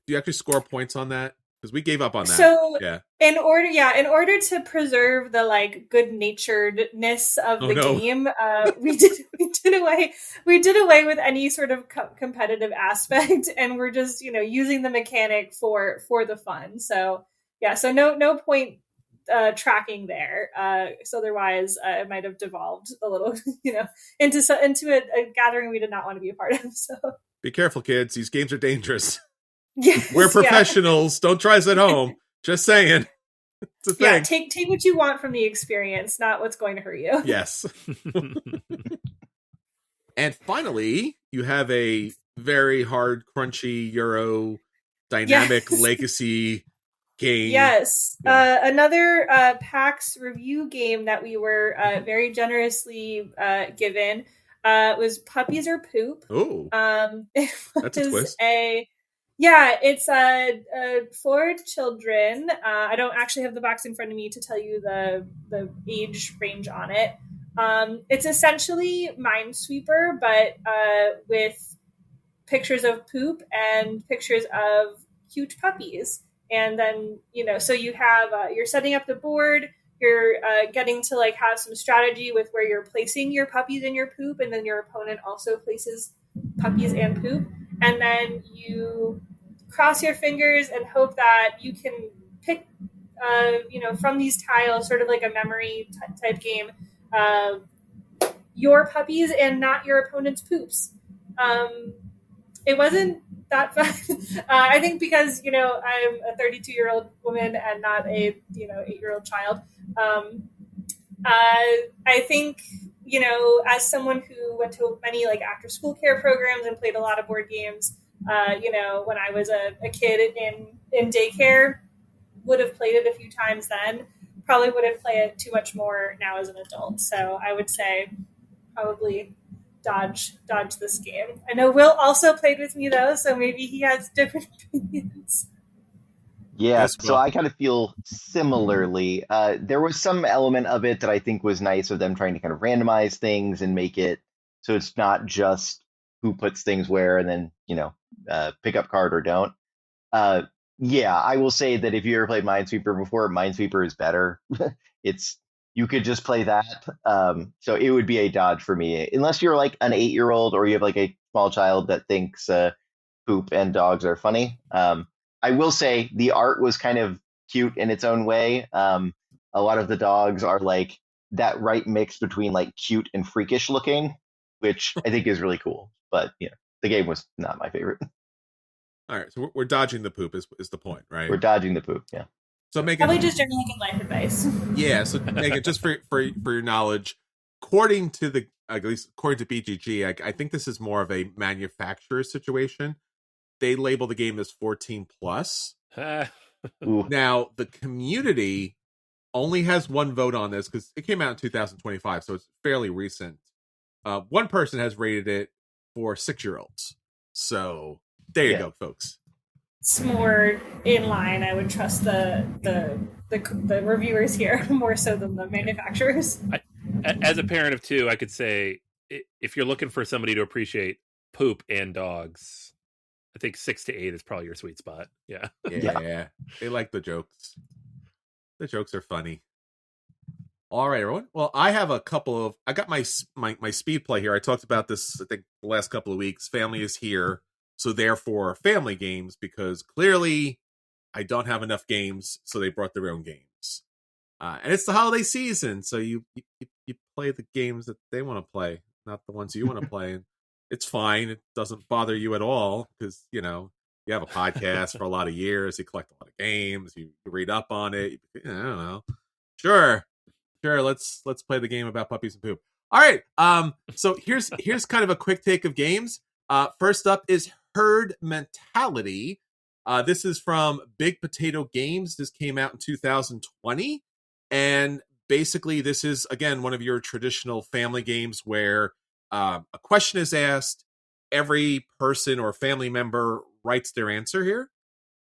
[SPEAKER 2] Do you actually score points on that? Because we gave up on that.
[SPEAKER 5] So
[SPEAKER 2] yeah.
[SPEAKER 5] in order to preserve the like good naturedness of the game, we did away with any sort of competitive aspect, and we're just using the mechanic for the fun. So yeah, so no point tracking there. So otherwise, it might have devolved a little, into a gathering we did not want to be a part of. So
[SPEAKER 2] be careful, kids. These games are dangerous.
[SPEAKER 5] Yes,
[SPEAKER 2] we're professionals. Yeah. Don't try this at home. Just saying. It's a thing.
[SPEAKER 5] Yeah, take what you want from the experience, not what's going to hurt you.
[SPEAKER 2] Yes. And finally, you have a very hard, crunchy Euro dynamic legacy game.
[SPEAKER 5] Yes. Yeah. Another PAX review game that we were very generously given was Puppies or Poop.
[SPEAKER 2] Oh. That's a twist.
[SPEAKER 5] It's for children. I don't actually have the box in front of me to tell you the age range on it. It's essentially Minesweeper, but with pictures of poop and pictures of cute puppies. And then, so you have, you're setting up the board, you're getting to like have some strategy with where you're placing your puppies in your poop, and then your opponent also places puppies and poop. And then you cross your fingers and hope that you can pick, from these tiles, sort of like a memory type game, your puppies and not your opponent's poops. It wasn't that fun. I think because, I'm a 32-year-old woman and not a, 8-year-old child. I think, as someone who went to many like after school care programs and played a lot of board games, when I was a kid in daycare, would have played it a few times then, probably wouldn't play it too much more now as an adult. So I would say probably dodge this game. I know Will also played with me though, so maybe he has different opinions.
[SPEAKER 4] Yeah, so I kind of feel similarly. There was some element of it that I think was nice of them trying to kind of randomize things and make it so it's not just who puts things where and then, pick up card or don't. Yeah, I will say that if you ever played Minesweeper before, Minesweeper is better. You could just play that. So it would be a dodge for me, unless you're like an 8-year-old or you have like a small child that thinks poop and dogs are funny. I will say the art was kind of cute in its own way. A lot of the dogs are like that right mix between like cute and freakish looking, which I think is really cool. But the game was not my favorite.
[SPEAKER 2] All right, so we're dodging the poop is the point, right?
[SPEAKER 4] We're dodging the poop. Yeah.
[SPEAKER 2] So Megan,
[SPEAKER 5] Probably just generally good life advice.
[SPEAKER 2] yeah. So Megan, just for your knowledge, according to at least according to BGG, I think this is more of a manufacturer situation. They label the game as 14 plus.
[SPEAKER 4] Ooh.
[SPEAKER 2] Now the community only has one vote on this because it came out in 2025, so it's fairly recent. One person has rated it for 6-year-olds. So there you go, folks.
[SPEAKER 5] It's more in line. I would trust the reviewers here more so than the manufacturers.
[SPEAKER 3] As a parent of 2, I could say if you're looking for somebody to appreciate poop and dogs, I think 6 to 8 is probably your sweet spot. Yeah.
[SPEAKER 2] They like the jokes. The jokes are funny. All right, everyone. Well, I have a couple of. I got my speed play here. I talked about this, I think, the last couple of weeks. Family is here, so therefore, family games, because clearly I don't have enough games, so they brought their own games. And it's the holiday season, so you play the games that they want to play, not the ones you want to play. And it's fine. It doesn't bother you at all because you have a podcast for a lot of years. You collect a lot of games. You read up on it. I don't know. Sure. Let's play the game about puppies and poop. All right. So here's kind of a quick take of games. First up is Herd Mentality. This is from Big Potato Games. This came out in 2020, and basically this is again one of your traditional family games where a question is asked. Every person or family member writes their answer here,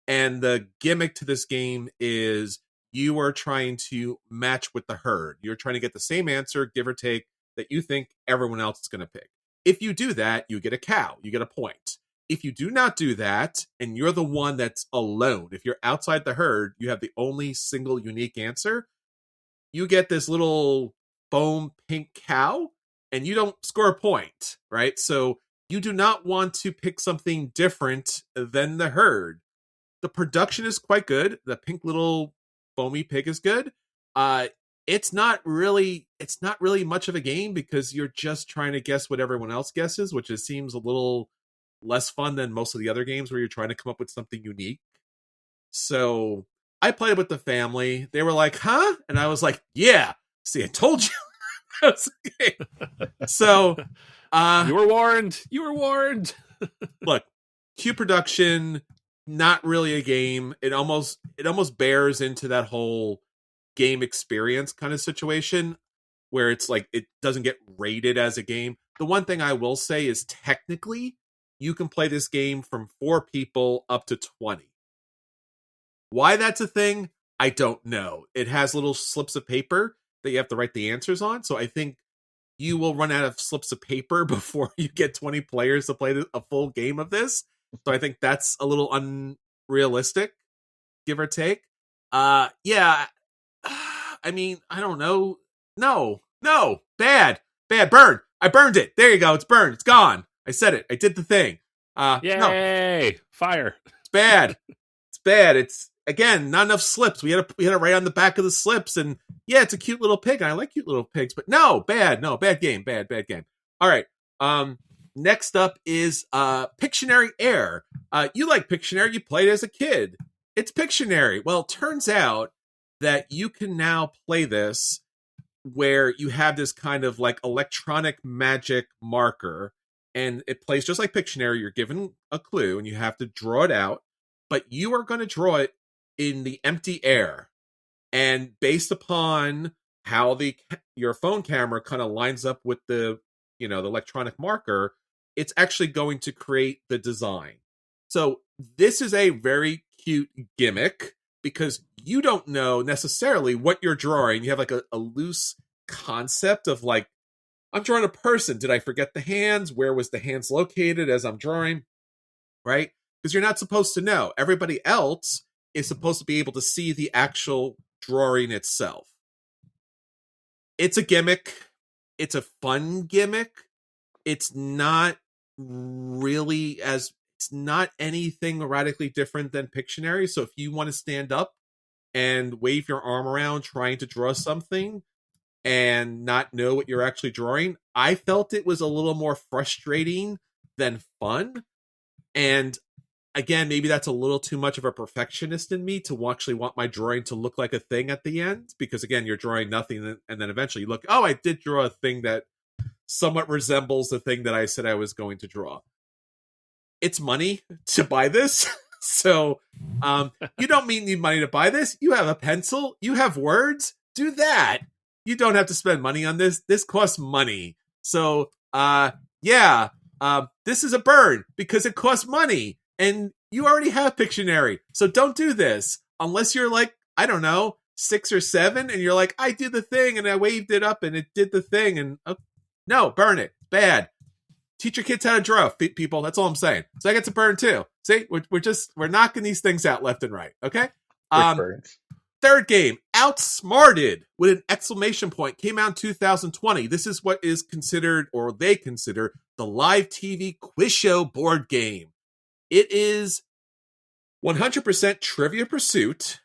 [SPEAKER 2] and the gimmick to this game is you are trying to match with the herd. You're trying to get the same answer, give or take, that you think everyone else is going to pick. If you do that, you get a cow. You get a point. If you do not do that, and you're the one that's alone, if you're outside the herd, you have the only single unique answer, you get this little foam pink cow, and you don't score a point, right? So you do not want to pick something different than the herd. The production is quite good. The pink little foamy pig is good. It's not really much of a game because you're just trying to guess what everyone else guesses, which seems a little less fun than most of the other games where you're trying to come up with something unique. So I played with the family. They were like, huh? And I was like, yeah. See, I told you. So
[SPEAKER 3] you were warned.
[SPEAKER 2] Look, Q production, not really a game. It almost bears into that whole game experience kind of situation where it's like it doesn't get rated as a game. The one thing I will say is technically you can play this game from 4 people up to 20. Why that's a thing, I don't know. It has little slips of paper that you have to write the answers on. So I think you will run out of slips of paper before you get 20 players to play a full game of this. So I think that's a little unrealistic, give or take. Yeah. I mean, I don't know. No. Bad. Burn. I burned it. There you go. It's burned. It's gone. I said it. I did the thing.
[SPEAKER 3] Yay.
[SPEAKER 2] No.
[SPEAKER 3] Fire.
[SPEAKER 2] It's bad. It's again, not enough slips. We had to write on the back of the slips, and yeah, it's a cute little pig. And I like cute little pigs, but bad game. Bad game. All right. Next up is Pictionary Air. You like Pictionary, you played as a kid. It's Pictionary. Well, it turns out that you can now play this where you have this kind of like electronic magic marker, and it plays just like Pictionary. You're given a clue, and you have to draw it out, but you are going to draw it in the empty air. And based upon how your phone camera kind of lines up with the electronic marker, it's actually going to create the design. So this is a very cute gimmick because you don't know necessarily what you're drawing. You have like a loose concept of like, I'm drawing a person. Did I forget the hands? Where was the hands located as I'm drawing? Right? Because you're not supposed to know. Everybody else is supposed to be able to see the actual drawing itself. It's a gimmick. It's a fun gimmick. It's not anything radically different than Pictionary. So if you want to stand up and wave your arm around trying to draw something and not know what you're actually drawing, I felt it was a little more frustrating than fun. And again, maybe that's a little too much of a perfectionist in me to actually want my drawing to look like a thing at the end. Because again, you're drawing nothing, and then eventually you look, oh, I did draw a thing that somewhat resembles the thing that I said I was going to draw. It's money to buy this. So you don't need money to buy this. You have a pencil, you have words, do that. You don't have to spend money on this. This costs money. So this is a burn because it costs money. And you already have Pictionary. So don't do this unless you're like, I don't know, 6 or 7, and you're like, I did the thing and I waved it up and it did the thing. And no, burn it. Bad. Teach your kids how to draw, people. That's all I'm saying. So I get to burn too. See, we're knocking these things out left and right. Okay. Third game, Outsmarted with an exclamation point, came out in 2020. This is what is considered, or they consider, the live TV quiz show board game. It is 100% Trivia Pursuit,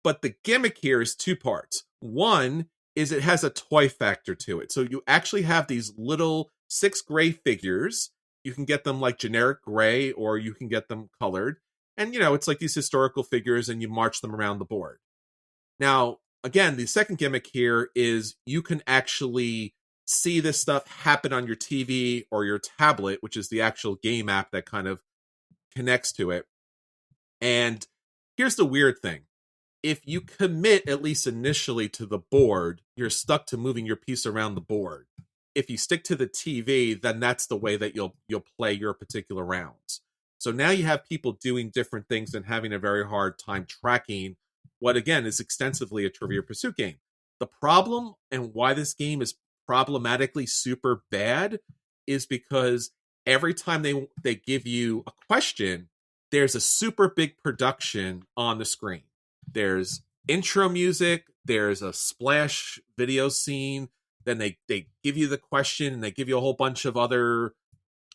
[SPEAKER 2] but the gimmick here is 2 parts. One is it has a toy factor to it. So you actually have these little 6 gray figures. You can get them like generic gray, or you can get them colored. And, it's like these historical figures, and you march them around the board. Now, again, the second gimmick here is you can actually see this stuff happen on your TV or your tablet, which is the actual game app that kind of connects to it. And here's the weird thing. If you commit, at least initially, to the board, you're stuck to moving your piece around the board. If you stick to the TV, then that's the way that you'll play your particular rounds. So now you have people doing different things and having a very hard time tracking what, again, is extensively a Trivia Pursuit game. The problem, and why this game is problematically super bad, is because every time they give you a question, there's a super big production on the screen. There's intro music, there's a splash video scene, then they give you the question, and they give you a whole bunch of other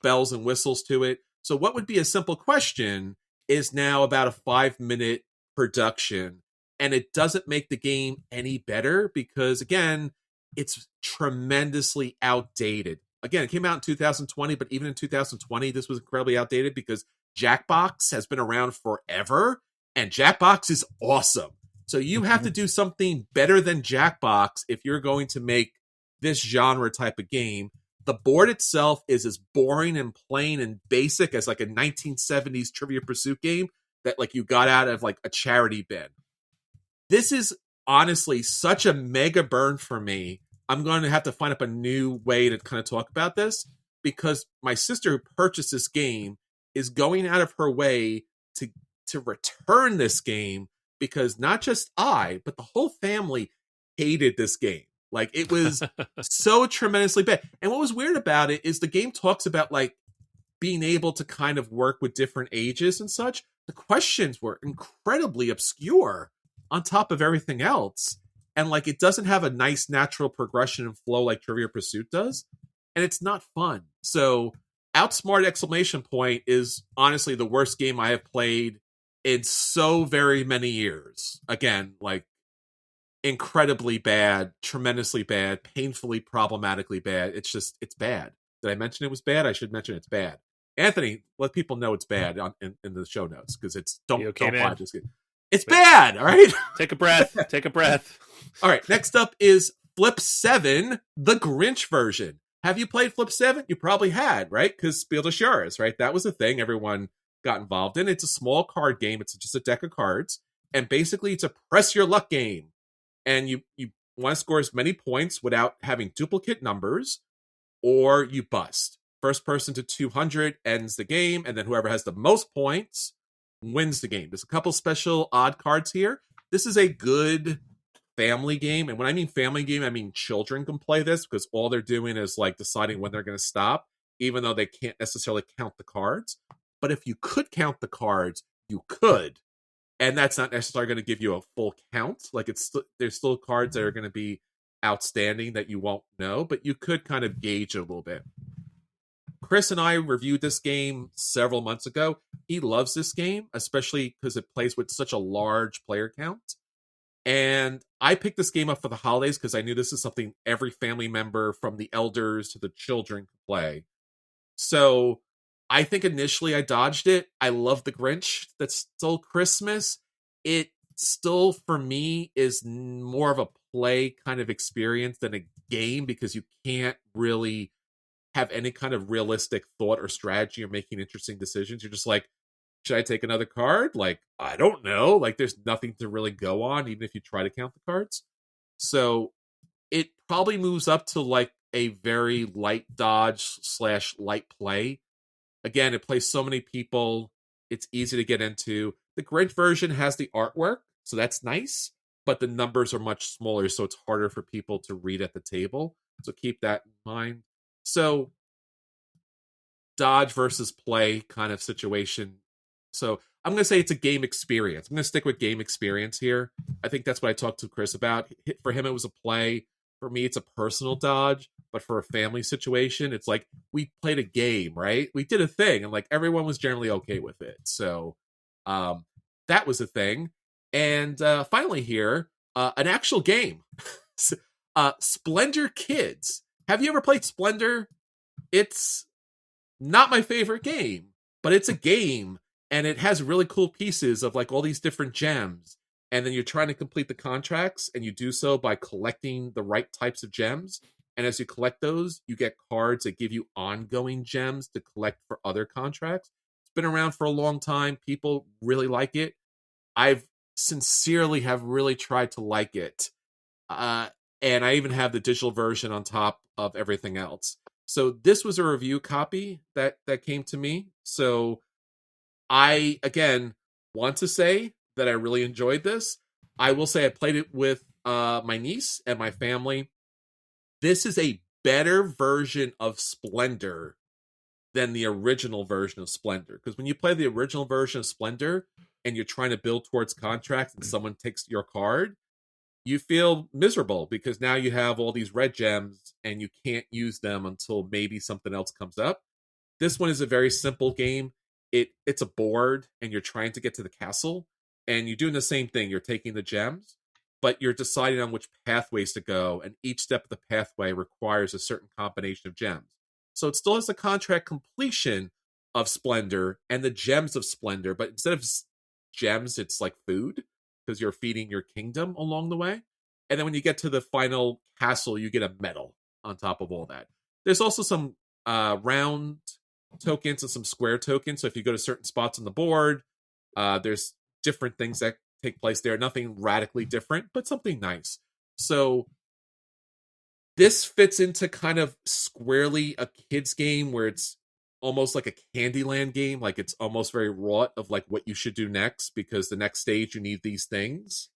[SPEAKER 2] bells and whistles to it. So what would be a simple question is now about a 5-minute production, and it doesn't make the game any better because, again, it's tremendously outdated. Again, it came out in 2020, but even in 2020, this was incredibly outdated because Jackbox has been around forever, and Jackbox is awesome. So you have to do something better than Jackbox if you're going to make this genre type of game. The board itself is as boring and plain and basic as like a 1970s Trivia Pursuit game that like you got out of like a charity bin. This is honestly such a mega burn for me. I'm going to have to find up a new way to kind of talk about this because my sister who purchased this game is going out of her way to return this game because not just I, but the whole family hated this game. Like, it was so tremendously bad. And what was weird about it is the game talks about, like, being able to kind of work with different ages and such. The questions were incredibly obscure on top of everything else. And, like, it doesn't have a nice natural progression and flow like Trivia Pursuit does. And it's not fun. So, Outsmarted exclamation point is honestly the worst game I have played in so very many years. Again, like, incredibly bad, tremendously bad, painfully problematically bad. It's bad. Did I mention it was bad? I should mention it's bad. Anthony, let people know it's bad in the show notes because don't buy this game. It's bad. All right.
[SPEAKER 3] Take a breath. Take a breath.
[SPEAKER 2] All right. Next up is Flip 7, the Grinch version. Have you played Flip 7? You probably had, right? Because Spiel des Jahres, right? That was a thing everyone got involved in. It's a small card game. It's just a deck of cards. And basically, it's a press your luck game. And you want to score as many points without having duplicate numbers, or you bust. First person to 200 ends the game, and then whoever has the most points wins the game. There's a couple special odd cards here. This is a good family game, and when I mean family game, I mean children can play this because all they're doing is like deciding when they're going to stop, even though they can't necessarily count the cards. But if you could count the cards, you could. And that's not necessarily going to give you a full count. Like there's still cards that are going to be outstanding that you won't know, but you could kind of gauge it a little bit. Chris and I reviewed this game several months ago. He loves this game, especially because it plays with such a large player count. And I picked this game up for the holidays because I knew this is something every family member, from the elders to the children, could play. So I think initially I dodged it. I love the Grinch that stole Christmas. It still, for me, is more of a play kind of experience than a game, because you can't really have any kind of realistic thought or strategy or making interesting decisions. You're just like, should I take another card? Like, I don't know. Like, there's nothing to really go on, even if you try to count the cards. So it probably moves up to like a very light dodge / light play. Again, it plays so many people. It's easy to get into. The Grinch version has the artwork, so that's nice, but the numbers are much smaller, so it's harder for people to read at the table. So keep that in mind. So dodge versus play kind of situation. So I'm going to say it's a game experience. I'm going to stick with game experience here. I think that's what I talked to Chris about. For him, it was a play. For me, it's a personal dodge. But for a family situation, it's like we played a game, right? We did a thing, and like everyone was generally okay with it. So that was a thing. And finally here, an actual game. Splendor Kids. Have you ever played Splendor? It's not my favorite game, but it's a game, and it has really cool pieces of like all these different gems. And then you're trying to complete the contracts, and you do so by collecting the right types of gems. And as you collect those, you get cards that give you ongoing gems to collect for other contracts. It's been around for a long time. People really like it. I've sincerely have really tried to like it. And I even have the digital version on top of everything else. So this was a review copy that came to me. So I, again, want to say that I really enjoyed this. I will say I played it with my niece and my family. This is a better version of Splendor than the original version of Splendor. Because when you play the original version of Splendor and you're trying to build towards contracts and someone takes your card, you feel miserable because now you have all these red gems and you can't use them until maybe something else comes up. This one is a very simple game. It's a board and you're trying to get to the castle and you're doing the same thing. You're taking the gems, but you're deciding on which pathways to go, and each step of the pathway requires a certain combination of gems. So it still has the contract completion of Splendor and the gems of Splendor, but instead of gems, it's like food, because you're feeding your kingdom along the way. And then when you get to the final castle, you get a medal on top of all that. There's also some round tokens and some square tokens. So if you go to certain spots on the board, there's different things that take place there. Nothing radically different, but something nice. So this fits into kind of squarely a kid's game where it's almost like a Candyland game. Like it's almost very wrought of like what you should do next, because the next stage you need these things.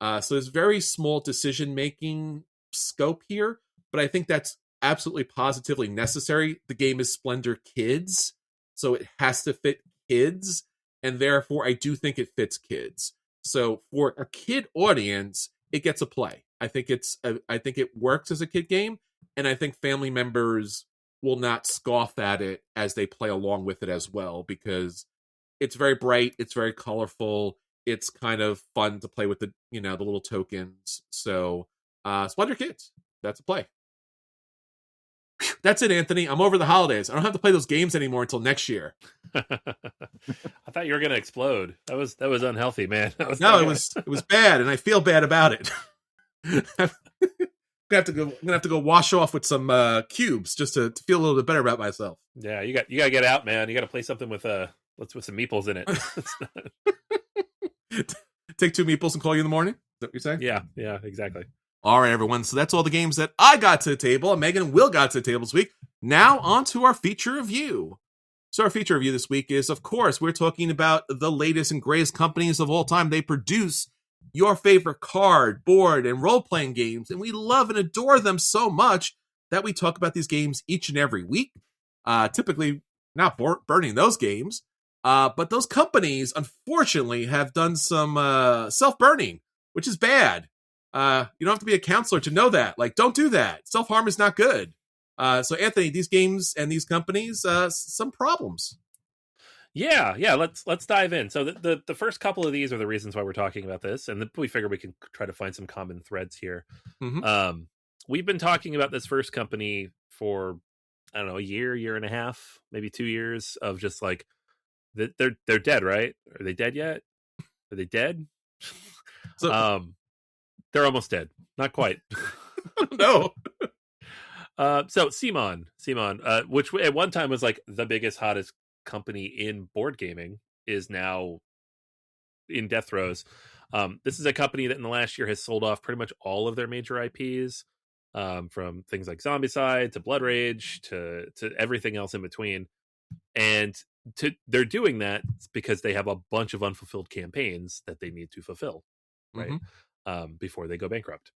[SPEAKER 2] So there's very small decision-making scope here, but I think that's absolutely positively necessary. The game is Splendor Kids, so it has to fit kids, and therefore I do think it fits kids. So for a kid audience, it gets a play. I think it works as a kid game, and I think family members will not scoff at it as they play along with it as well, because it's very bright, it's very colorful, it's kind of fun to play with the little tokens. So Splendor Kids, that's a play. Whew, that's it, Anthony. I'm over the holidays. I don't have to play those games anymore until next year.
[SPEAKER 3] I thought you were gonna explode. That was unhealthy, man. It
[SPEAKER 2] was bad, and I feel bad about it. I'm gonna have to go wash off with some cubes just to feel a little bit better about myself.
[SPEAKER 3] Yeah, you got to get out, man. You got to play something with some meeples in it.
[SPEAKER 2] Take 2 meeples and call you in the morning. Is that what you're saying?
[SPEAKER 3] Yeah, exactly.
[SPEAKER 2] All right, everyone. So that's all the games that I got to the table, and Megan and Will got to the table this week. Now on to our feature review. So our feature review this week is, of course, we're talking about the latest and greatest companies of all time. They produce your favorite card, board, and role-playing games, and we love and adore them so much that we talk about these games each and every week. Typically not burning those games, but those companies, unfortunately, have done some self-burning, which is bad. You don't have to be a counselor to know that. Like, don't do that. Self-harm is not good. So, Anthony, these games and these companies, some problems.
[SPEAKER 3] Yeah. Let's dive in. So the first couple of these are the reasons why we're talking about this, and then we figure we can try to find some common threads here.
[SPEAKER 2] Mm-hmm.
[SPEAKER 3] We've been talking about this first company for I don't know, a year and a half, maybe 2 years of just like they're dead, right? Are they dead yet? Are they dead?
[SPEAKER 2] So
[SPEAKER 3] They're almost dead. Not quite.
[SPEAKER 2] no.
[SPEAKER 3] So Simon, which at one time was like the biggest, hottest company in board gaming, is now in death throes. This is a company that in the last year has sold off pretty much all of their major IPs, from things like Zombicide to Blood Rage to everything else in between. And they're doing that because they have a bunch of unfulfilled campaigns that they need to fulfill, right? Before they go bankrupt.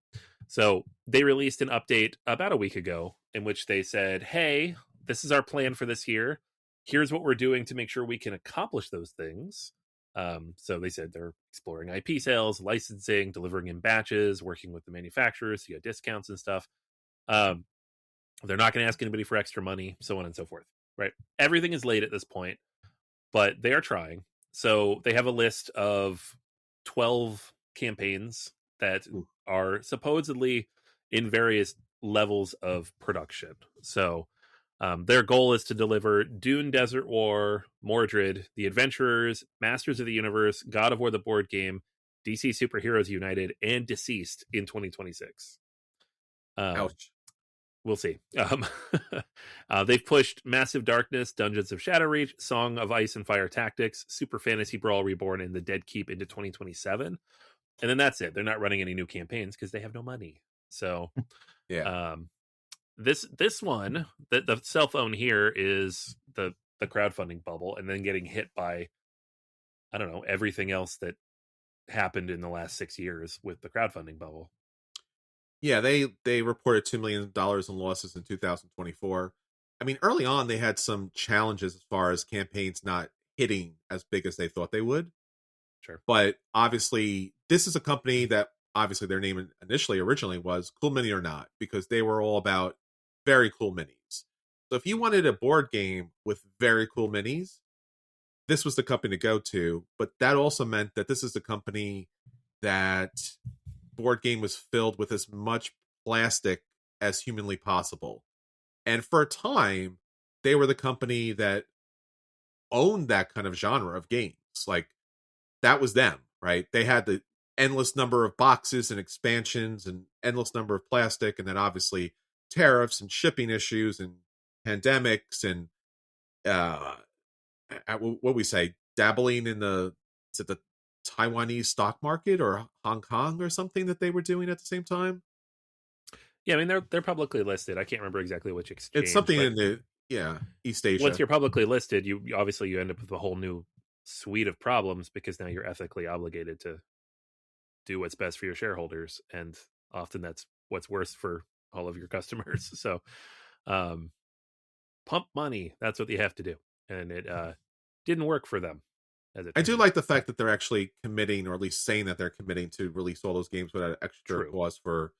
[SPEAKER 3] So they released an update about a week ago in which they said, hey, this is our plan for this year. Here's what we're doing to make sure we can accomplish those things. So they said they're exploring IP sales, licensing, delivering in batches, working with the manufacturers to get discounts and stuff. They're not going to ask anybody for extra money, so on and so forth, right? Everything is late at this point, but they are trying. So they have a list of 12 campaigns that are supposedly in various levels of production. So their goal is to deliver Dune Desert War, Mordred, The Adventurers, Masters of the Universe, God of War the board game, DC Superheroes United, and Deceased in 2026.
[SPEAKER 2] Ouch.
[SPEAKER 3] We'll see. They've pushed Massive Darkness, Dungeons of Shadowreach, Song of Ice and Fire Tactics, Super Fantasy Brawl Reborn, and The Dead Keep into 2027. And then that's it. They're not running any new campaigns because they have no money. So,
[SPEAKER 2] yeah.
[SPEAKER 3] This one, the cell phone here is the crowdfunding bubble, and then getting hit by, I don't know, everything else that happened in the last 6 years with the crowdfunding bubble.
[SPEAKER 2] Yeah, they reported $2 million in losses in 2024. I mean, early on they had some challenges as far as campaigns not hitting as big as they thought they would.
[SPEAKER 3] Sure.
[SPEAKER 2] But obviously, this is a company that obviously their name originally was Cool Mini or Not, because they were all about very cool minis. So if you wanted a board game with very cool minis, this was the company to go to. But that also meant that this is the company that board game was filled with as much plastic as humanly possible. And for a time, they were the company that owned that kind of genre of games. Like, that was them, right? They had the endless number of boxes and expansions and endless number of plastic, and then obviously tariffs and shipping issues and pandemics and what we say, dabbling in the Taiwanese stock market or Hong Kong or something that they were doing at the same time.
[SPEAKER 3] Yeah, I mean they're publicly listed. I can't remember exactly which exchange.
[SPEAKER 2] It's something in the East Asia.
[SPEAKER 3] Once you're publicly listed, you obviously end up with a whole new suite of problems, because now you're ethically obligated to do what's best for your shareholders, and often that's what's worse for all of your customers. So pump money, that's what you have to do, and it didn't work for them.
[SPEAKER 2] I do like the fact that they're actually committing, or at least saying that they're committing to release all those games without extra cost for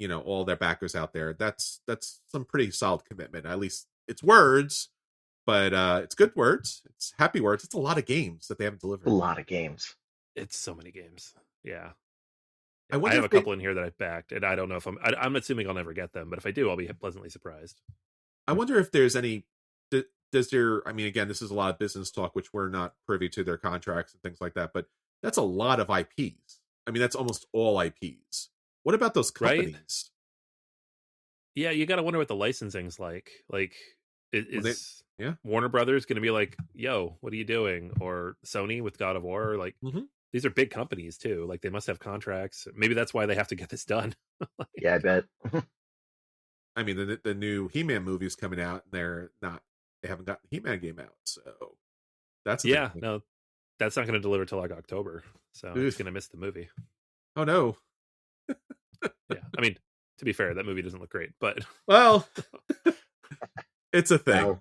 [SPEAKER 2] all their backers out there. That's some pretty solid commitment. At least it's words, but it's good words. It's happy words. It's a lot of games that they haven't delivered.
[SPEAKER 4] A lot of games.
[SPEAKER 3] It's so many games. Yeah.
[SPEAKER 2] I
[SPEAKER 3] have a couple in here that I've backed, and I don't know if I'm assuming I'll never get them, but if I do, I'll be pleasantly surprised.
[SPEAKER 2] I wonder if there's any, I mean, again, this is a lot of business talk, which we're not privy to their contracts and things like that, but that's a lot of IPs. I mean, that's almost all IPs. What about those companies?
[SPEAKER 3] Right? Yeah, you got to wonder what the licensing's like. Like, is Warner Brothers going to be like, yo, what are you doing? Or Sony with God of War? Like, these are big companies too. Like, they must have contracts. Maybe that's why they have to get this done.
[SPEAKER 4] Yeah, I bet.
[SPEAKER 2] I mean, the new He-Man movie is coming out, and they haven't got the He-Man game out, so that's
[SPEAKER 3] no, that's not going to deliver till like October, so it's going to miss the movie.
[SPEAKER 2] Oh no.
[SPEAKER 3] Yeah, I mean, to be fair, that movie doesn't look great, but
[SPEAKER 2] well, it's a thing.
[SPEAKER 4] Wow.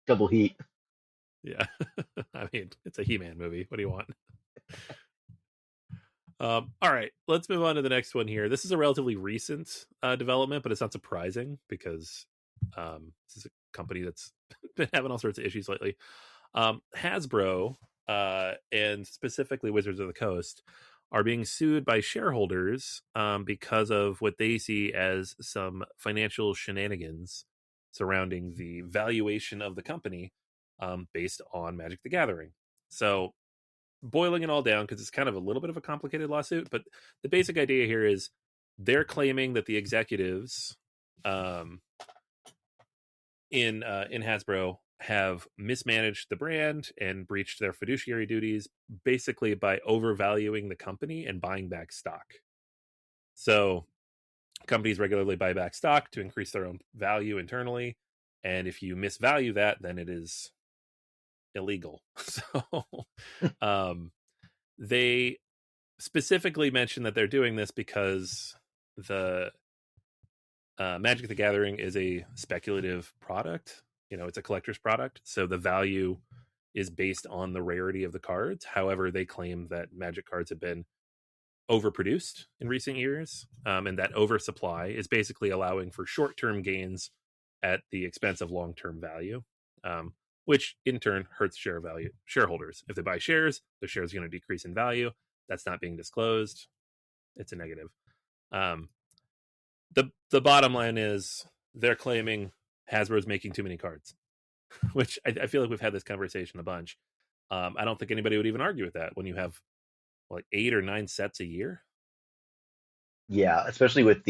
[SPEAKER 4] Double heat.
[SPEAKER 3] Yeah, I mean, it's a He-Man movie. What do you want? All right, let's move on to the next one here. This is a relatively recent development, but it's not surprising because this is a company that's been having all sorts of issues lately. Hasbro and specifically Wizards of the Coast are being sued by shareholders because of what they see as some financial shenanigans surrounding the valuation of the company based on Magic the Gathering. So, boiling it all down, because it's kind of a little bit of a complicated lawsuit, but the basic idea here is they're claiming that the executives in Hasbro have mismanaged the brand and breached their fiduciary duties, basically by overvaluing the company and buying back stock. So companies regularly buy back stock to increase their own value internally, and if you misvalue that, then it is illegal. So they specifically mention that they're doing this because the Magic the Gathering is a speculative product. It's a collector's product, so the value is based on the rarity of the cards. However, they claim that Magic cards have been overproduced in recent years, and that oversupply is basically allowing for short-term gains at the expense of long-term value, which in turn hurts shareholders. If they buy shares, the shares are going to decrease in value. That's not being disclosed. It's a negative. The bottom line is they're claiming Hasbro's making too many cards, which I feel like we've had this conversation a bunch. I don't think anybody would even argue with that when you have like 8 or 9 sets a year.
[SPEAKER 4] Yeah, especially with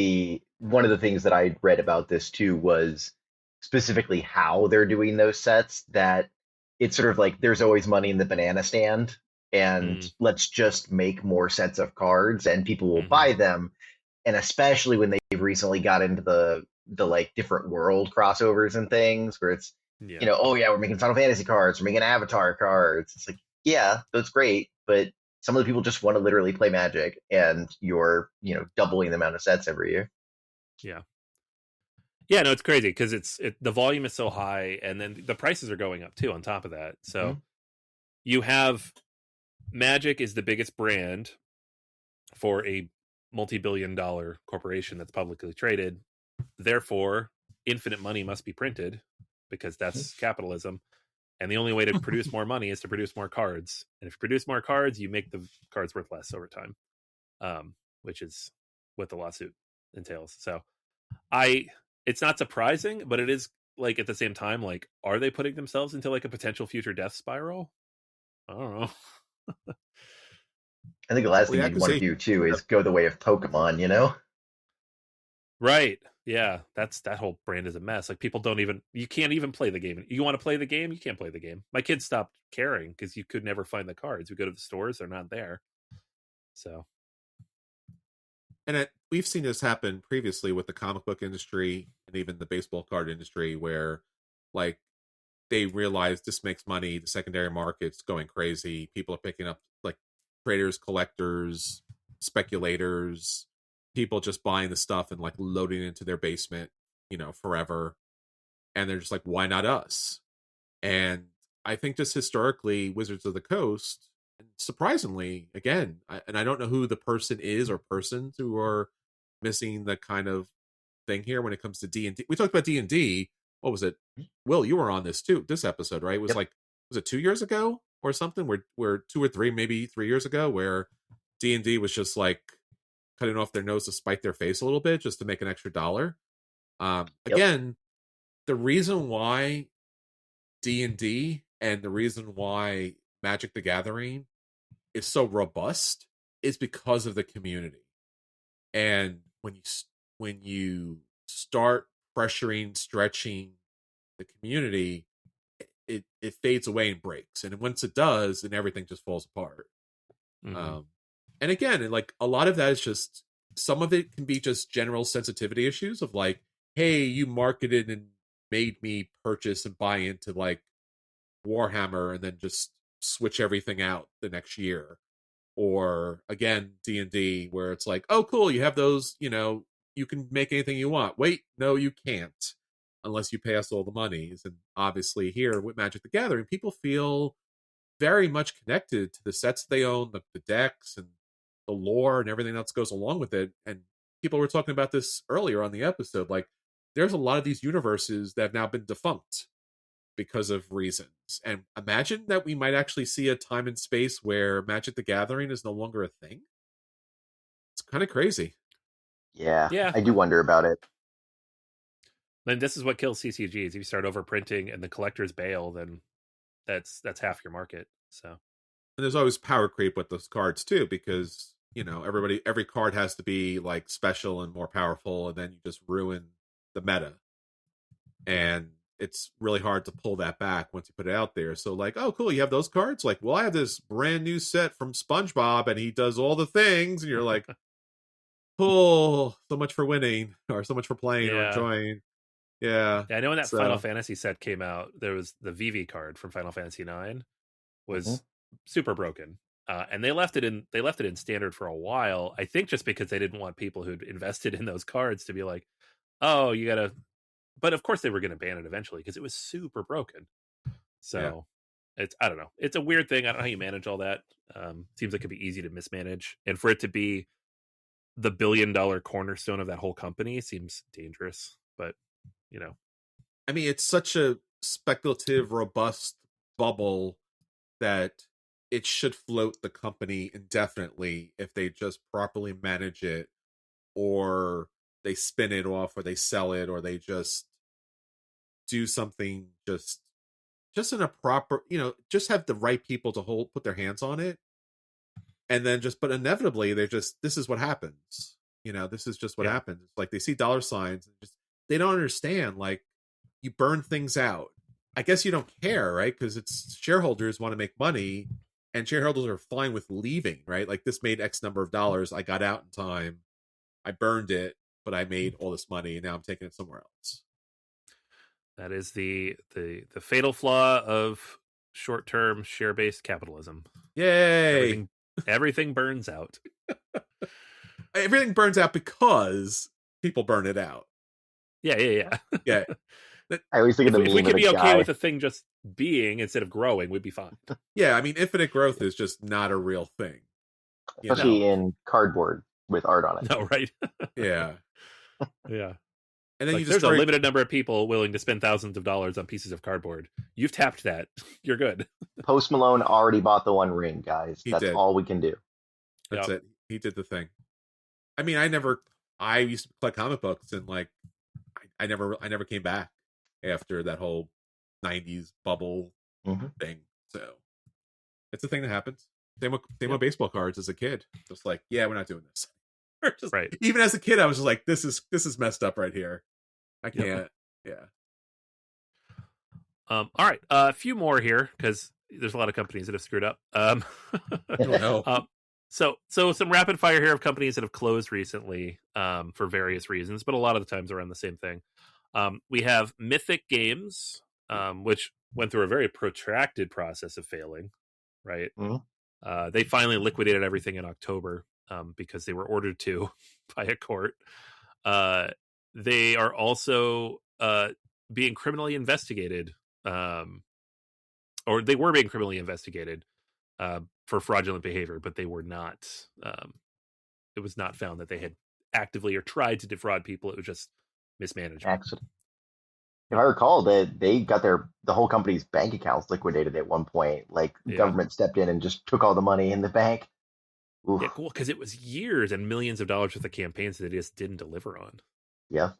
[SPEAKER 4] one of the things that I read about this too was specifically how they're doing those sets, that it's sort of like there's always money in the banana stand, and let's just make more sets of cards and people will buy them. And especially when they've recently got into the like different world crossovers and things where it's, oh yeah, we're making Final Fantasy cards, we're making Avatar cards. It's like, yeah, that's great, but some of the people just want to literally play Magic, and you're, doubling the amount of sets every year.
[SPEAKER 3] Yeah. Yeah, no, it's crazy because the volume is so high, and then the prices are going up too on top of that. So you have Magic is the biggest brand for a multi-billion-dollar corporation that's publicly traded. Therefore, infinite money must be printed because that's capitalism. And the only way to produce more money is to produce more cards. And if you produce more cards, you make the cards worth less over time, which is what the lawsuit entails. So it's not surprising, but it is like at the same time, like, are they putting themselves into like a potential future death spiral? I don't know.
[SPEAKER 4] I think the last thing you'd want to do too is go the way of Pokemon,
[SPEAKER 3] Right. Yeah. That whole brand is a mess. Like you can't even play the game. You want to play the game? You can't play the game. My kids stopped caring because you could never find the cards. We go to the stores, they're not there. So.
[SPEAKER 2] And we've seen this happen previously with the comic book industry and even the baseball card industry, where like they realize this makes money. The secondary market's going crazy. People are picking up, like, traders, collectors, speculators, people just buying the stuff and like loading it into their basement, forever. And they're just like, why not us? And I think just historically, Wizards of the Coast, surprisingly, again, I don't know who the person is or persons who are missing the kind of thing here when it comes to D&D. We talked about D&D. What was it? Will, you were on this episode, right? It was like, was it 2 years ago or something? Where 2 or 3, maybe 3 years ago, where D&D was just like cutting off their nose to spite their face a little bit just to make an extra dollar. Again, the reason why D&D and the reason why Magic the Gathering is so robust is because of the community. And when you start pressuring, stretching the community, it fades away and breaks. And once it does, then everything just falls apart. And again, like, a lot of that is just, some of it can be just general sensitivity issues of like, hey, you marketed and made me purchase and buy into like Warhammer and then just switch everything out the next year. Or again, D&D, where it's like, oh cool, you have those, you can make anything you want. Wait, no, you can't unless you pay us all the monies. And obviously here with Magic the Gathering, people feel very much connected to the sets they own, the decks and the lore and everything else goes along with it. And people were talking about this earlier on the episode, like, there's a lot of these universes that have now been defunct because of reasons. And imagine that we might actually see a time and space where Magic the Gathering is no longer a thing. It's kind of crazy.
[SPEAKER 4] Yeah. I do wonder about it.
[SPEAKER 3] Then this is what kills CCGs. If you start overprinting and the collectors bail, then that's half your market. So
[SPEAKER 2] And there's always power creep with those cards too, because every card has to be like special and more powerful, and then you just ruin the meta. And it's really hard to pull that back once you put it out there. So like, oh cool, you have those cards? Like, well, I have this brand new set from SpongeBob and he does all the things, and you're like, oh, so much for winning, or so much for playing or enjoying. Yeah.
[SPEAKER 3] I know when that Final Fantasy set came out, there was the VV card from Final Fantasy 9 was super broken. And they left it in standard for a while. I think just because they didn't want people who'd invested in those cards to be like, oh, you gotta. But of course they were going to ban it eventually because it was super broken. So I don't know. It's a weird thing. I don't know how you manage all that. Seems like it'd be easy to mismanage, and for it to be the $1 billion cornerstone of that whole company seems dangerous. But
[SPEAKER 2] I mean, it's such a speculative, robust bubble that it should float the company indefinitely if they just properly manage it, or they spin it off, or they sell it, or they just do something just in a proper, just have the right people to put their hands on it. And then but inevitably this is what happens. This is just what happens. It's like they see dollar signs and they don't understand, like, you burn things out. I guess you don't care, right? Because it's shareholders want to make money, and shareholders are fine with leaving, right? Like, this made X number of dollars. I got out in time. I burned it, but I made all this money, and now I'm taking it somewhere else.
[SPEAKER 3] That is the fatal flaw of short-term share-based capitalism.
[SPEAKER 2] Yay!
[SPEAKER 3] Everything burns out.
[SPEAKER 2] Everything burns out because people burn it out.
[SPEAKER 3] Yeah.
[SPEAKER 2] Yeah.
[SPEAKER 4] I always think of the meme
[SPEAKER 3] if we could be okay
[SPEAKER 4] guy
[SPEAKER 3] with a thing just being instead of growing, we'd be fine.
[SPEAKER 2] Yeah, I mean, infinite growth is just not a real thing.
[SPEAKER 4] Especially in cardboard with art on it.
[SPEAKER 3] No, right?
[SPEAKER 2] Yeah.
[SPEAKER 3] Yeah.
[SPEAKER 2] And then
[SPEAKER 3] there's a limited number of people willing to spend thousands of dollars on pieces of cardboard. You've tapped that. You're good.
[SPEAKER 4] Post Malone already bought the One Ring, guys. That's all we can do.
[SPEAKER 2] That's it. He did the thing. I mean, I used to collect comic books, and like, I never came back after that whole 90s bubble thing. So it's a thing that happens. Same with baseball cards as a kid. Just like, we're not doing this.
[SPEAKER 3] Right.
[SPEAKER 2] Even as a kid, I was just like, this is messed up right here. I can't. Yeah.
[SPEAKER 3] All right. A few more here, because there's a lot of companies that have screwed up.
[SPEAKER 2] I don't know.
[SPEAKER 3] So some rapid fire here of companies that have closed recently for various reasons, but a lot of the times around the same thing. We have Mythic Games, which went through a very protracted process of failing, right?
[SPEAKER 4] Mm-hmm.
[SPEAKER 3] They finally liquidated everything in October because they were ordered to by a court. They are also being criminally investigated, or they were being criminally investigated for fraudulent behavior, but they were not. It was not found that they had actively or tried to defraud people. It was just mismanagement.
[SPEAKER 4] Accident. If I recall, they got the whole company's bank accounts liquidated at one point. Like, the government stepped in and just took all the money in the bank. Oof.
[SPEAKER 3] Yeah, cool. Because it was years and millions of dollars worth of campaigns that they just didn't deliver on.
[SPEAKER 4] Yeah.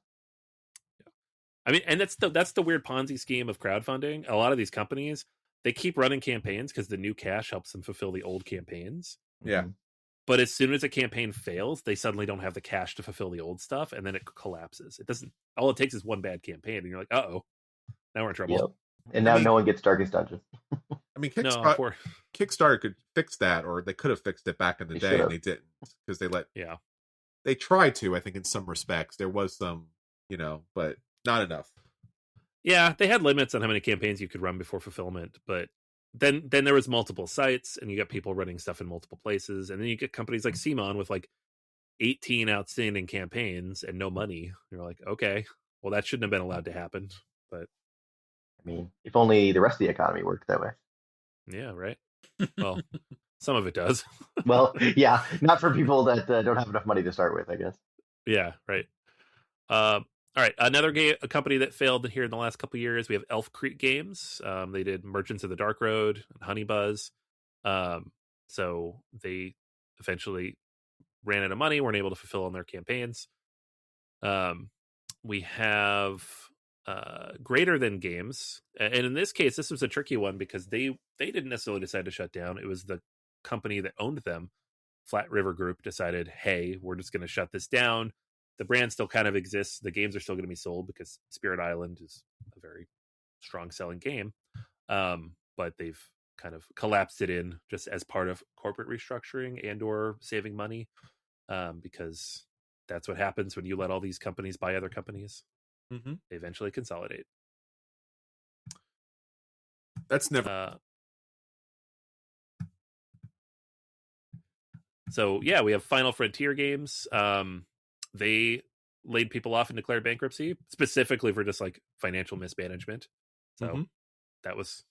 [SPEAKER 3] I mean, and that's the weird Ponzi scheme of crowdfunding. A lot of these companies, they keep running campaigns because the new cash helps them fulfill the old campaigns.
[SPEAKER 2] Yeah.
[SPEAKER 3] But as soon as a campaign fails, they suddenly don't have the cash to fulfill the old stuff, and then it collapses. It doesn't. All it takes is one bad campaign, and you're like, "Uh-oh, now we're in trouble."
[SPEAKER 4] Yep. And now no one gets Darkest Dungeon.
[SPEAKER 2] I mean, Kickstarter could fix that, or they could have fixed it back in the day, and they didn't, because they tried to. I think in some respects there was some, but not enough.
[SPEAKER 3] Yeah, they had limits on how many campaigns you could run before fulfillment, but then there was multiple sites, and you got people running stuff in multiple places, and then you get companies like Simon with like 18 outstanding campaigns and no money. You're like, okay, well, that shouldn't have been allowed to happen. But
[SPEAKER 4] I mean, if only the rest of the economy worked that way.
[SPEAKER 3] Yeah, right. Well, some of it does.
[SPEAKER 4] Well, yeah, not for people that don't have enough money to start with, I guess.
[SPEAKER 3] Yeah, right. All right, another a company that failed here in the last couple of years, we have Elf Creek Games. They did Merchants of the Dark Road and Honey Buzz. So they eventually ran out of money, weren't able to fulfill on their campaigns. We have greater than games. And in this case, this was a tricky one because they didn't necessarily decide to shut down. It was the company that owned them, Flat River Group, decided, hey, we're just going to shut this down. The brand still kind of exists. The games are still going to be sold because Spirit Island is a very strong selling game. But they've kind of collapsed it in just as part of corporate restructuring and or saving money, because that's what happens when you let all these companies buy other companies.
[SPEAKER 2] Mm-hmm.
[SPEAKER 3] They eventually consolidate.
[SPEAKER 2] That's never.
[SPEAKER 3] So yeah, we have Final Frontier Games. They laid people off and declared bankruptcy specifically for just like financial mismanagement. So that was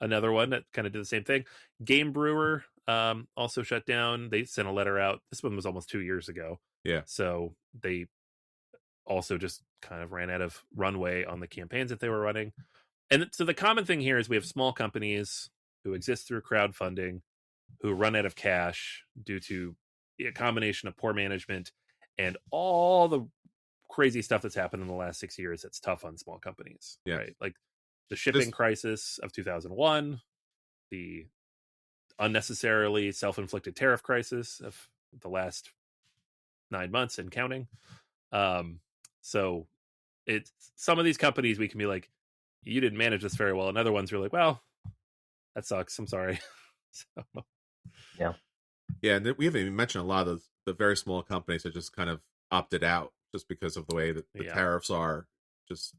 [SPEAKER 3] another one that kind of did the same thing. Game Brewer also shut down. They sent a letter out. This one was almost 2 years ago.
[SPEAKER 2] Yeah.
[SPEAKER 3] So they also just kind of ran out of runway on the campaigns that they were running. And so the common thing here is we have small companies who exist through crowdfunding, who run out of cash due to a combination of poor management and all the crazy stuff that's happened in the last 6 years that's tough on small companies.
[SPEAKER 2] Yeah.
[SPEAKER 3] Right? Like the shipping crisis of 2001, the unnecessarily self-inflicted tariff crisis of the last 9 months and counting. So it's some of these companies we can be like, you didn't manage this very well. And other ones are like, well, that sucks. I'm sorry. So.
[SPEAKER 4] Yeah.
[SPEAKER 2] Yeah, and we haven't even mentioned a lot of the very small companies that just kind of opted out just because of the way that the tariffs are. Just,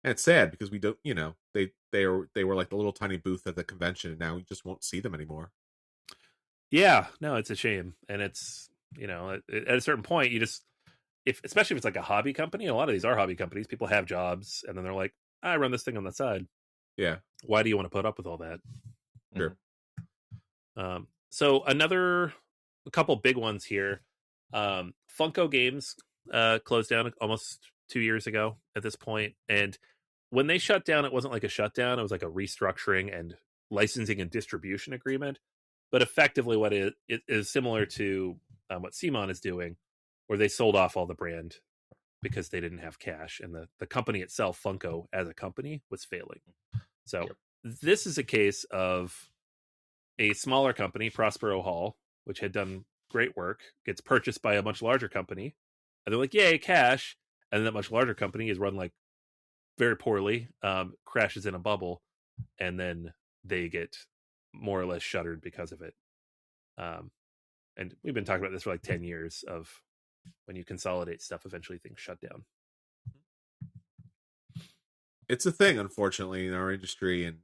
[SPEAKER 2] and it's sad because we don't, they were like the little tiny booth at the convention, and now we just won't see them anymore.
[SPEAKER 3] Yeah, no, it's a shame, and it's at a certain point you just especially if it's like a hobby company. A lot of these are hobby companies. People have jobs, and then they're like, I run this thing on the side.
[SPEAKER 2] Yeah,
[SPEAKER 3] why do you want to put up with all that?
[SPEAKER 2] Sure.
[SPEAKER 3] So a couple big ones here. Funko Games closed down almost 2 years ago at this point, and when they shut down, it wasn't like a shutdown; it was like a restructuring and licensing and distribution agreement. But effectively, what it is similar to what Simon is doing, where they sold off all the brand because they didn't have cash, and the company itself, Funko as a company, was failing. So this is a case of a smaller company, Prospero Hall, which had done great work, gets purchased by a much larger company, and they're like, yay, cash. And then that much larger company is run like very poorly, crashes in a bubble, and then they get more or less shuttered because of it. And we've been talking about this for like 10 years of when you consolidate stuff, eventually things shut down.
[SPEAKER 2] It's a thing, unfortunately, in our industry, and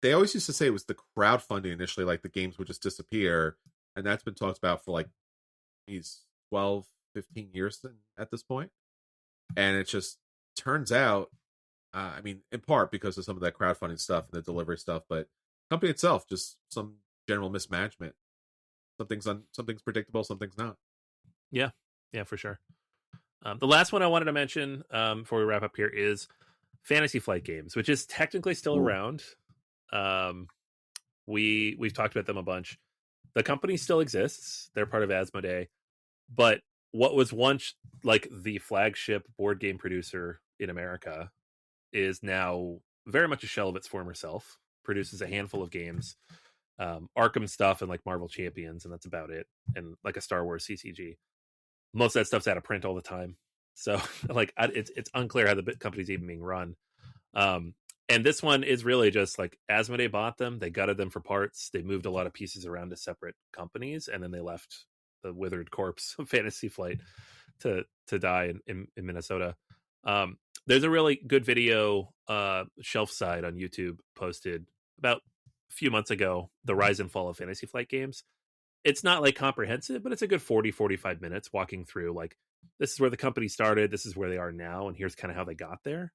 [SPEAKER 2] they always used to say it was the crowdfunding initially, like the games would just disappear, and that's been talked about for like these 12, 15 years at this point. And it just turns out, I mean, in part because of some of that crowdfunding stuff and the delivery stuff, but the company itself, just some general mismanagement. Something's predictable, something's not.
[SPEAKER 3] Yeah, for sure. The last one I wanted to mention before we wrap up here is Fantasy Flight Games, which is technically still around. We've talked about them a bunch. The company still exists. They're part of Asmodee, but what was once like the flagship board game producer in America is now very much a shell of its former self. Produces a handful of games, Arkham stuff and like Marvel Champions, and that's about it. And like a Star Wars CCG. Most of that stuff's out of print all the time. So like it's unclear how the company's even being run. And this one is really just like Asmodee bought them, they gutted them for parts, they moved a lot of pieces around to separate companies, and then they left the withered corpse of Fantasy Flight to die in Minnesota. There's a really good video, Shelf Side on YouTube, posted about a few months ago, the rise and fall of Fantasy Flight Games. It's not like comprehensive, but it's a good 40-45 minutes walking through like, this is where the company started, this is where they are now, and here's kind of how they got there.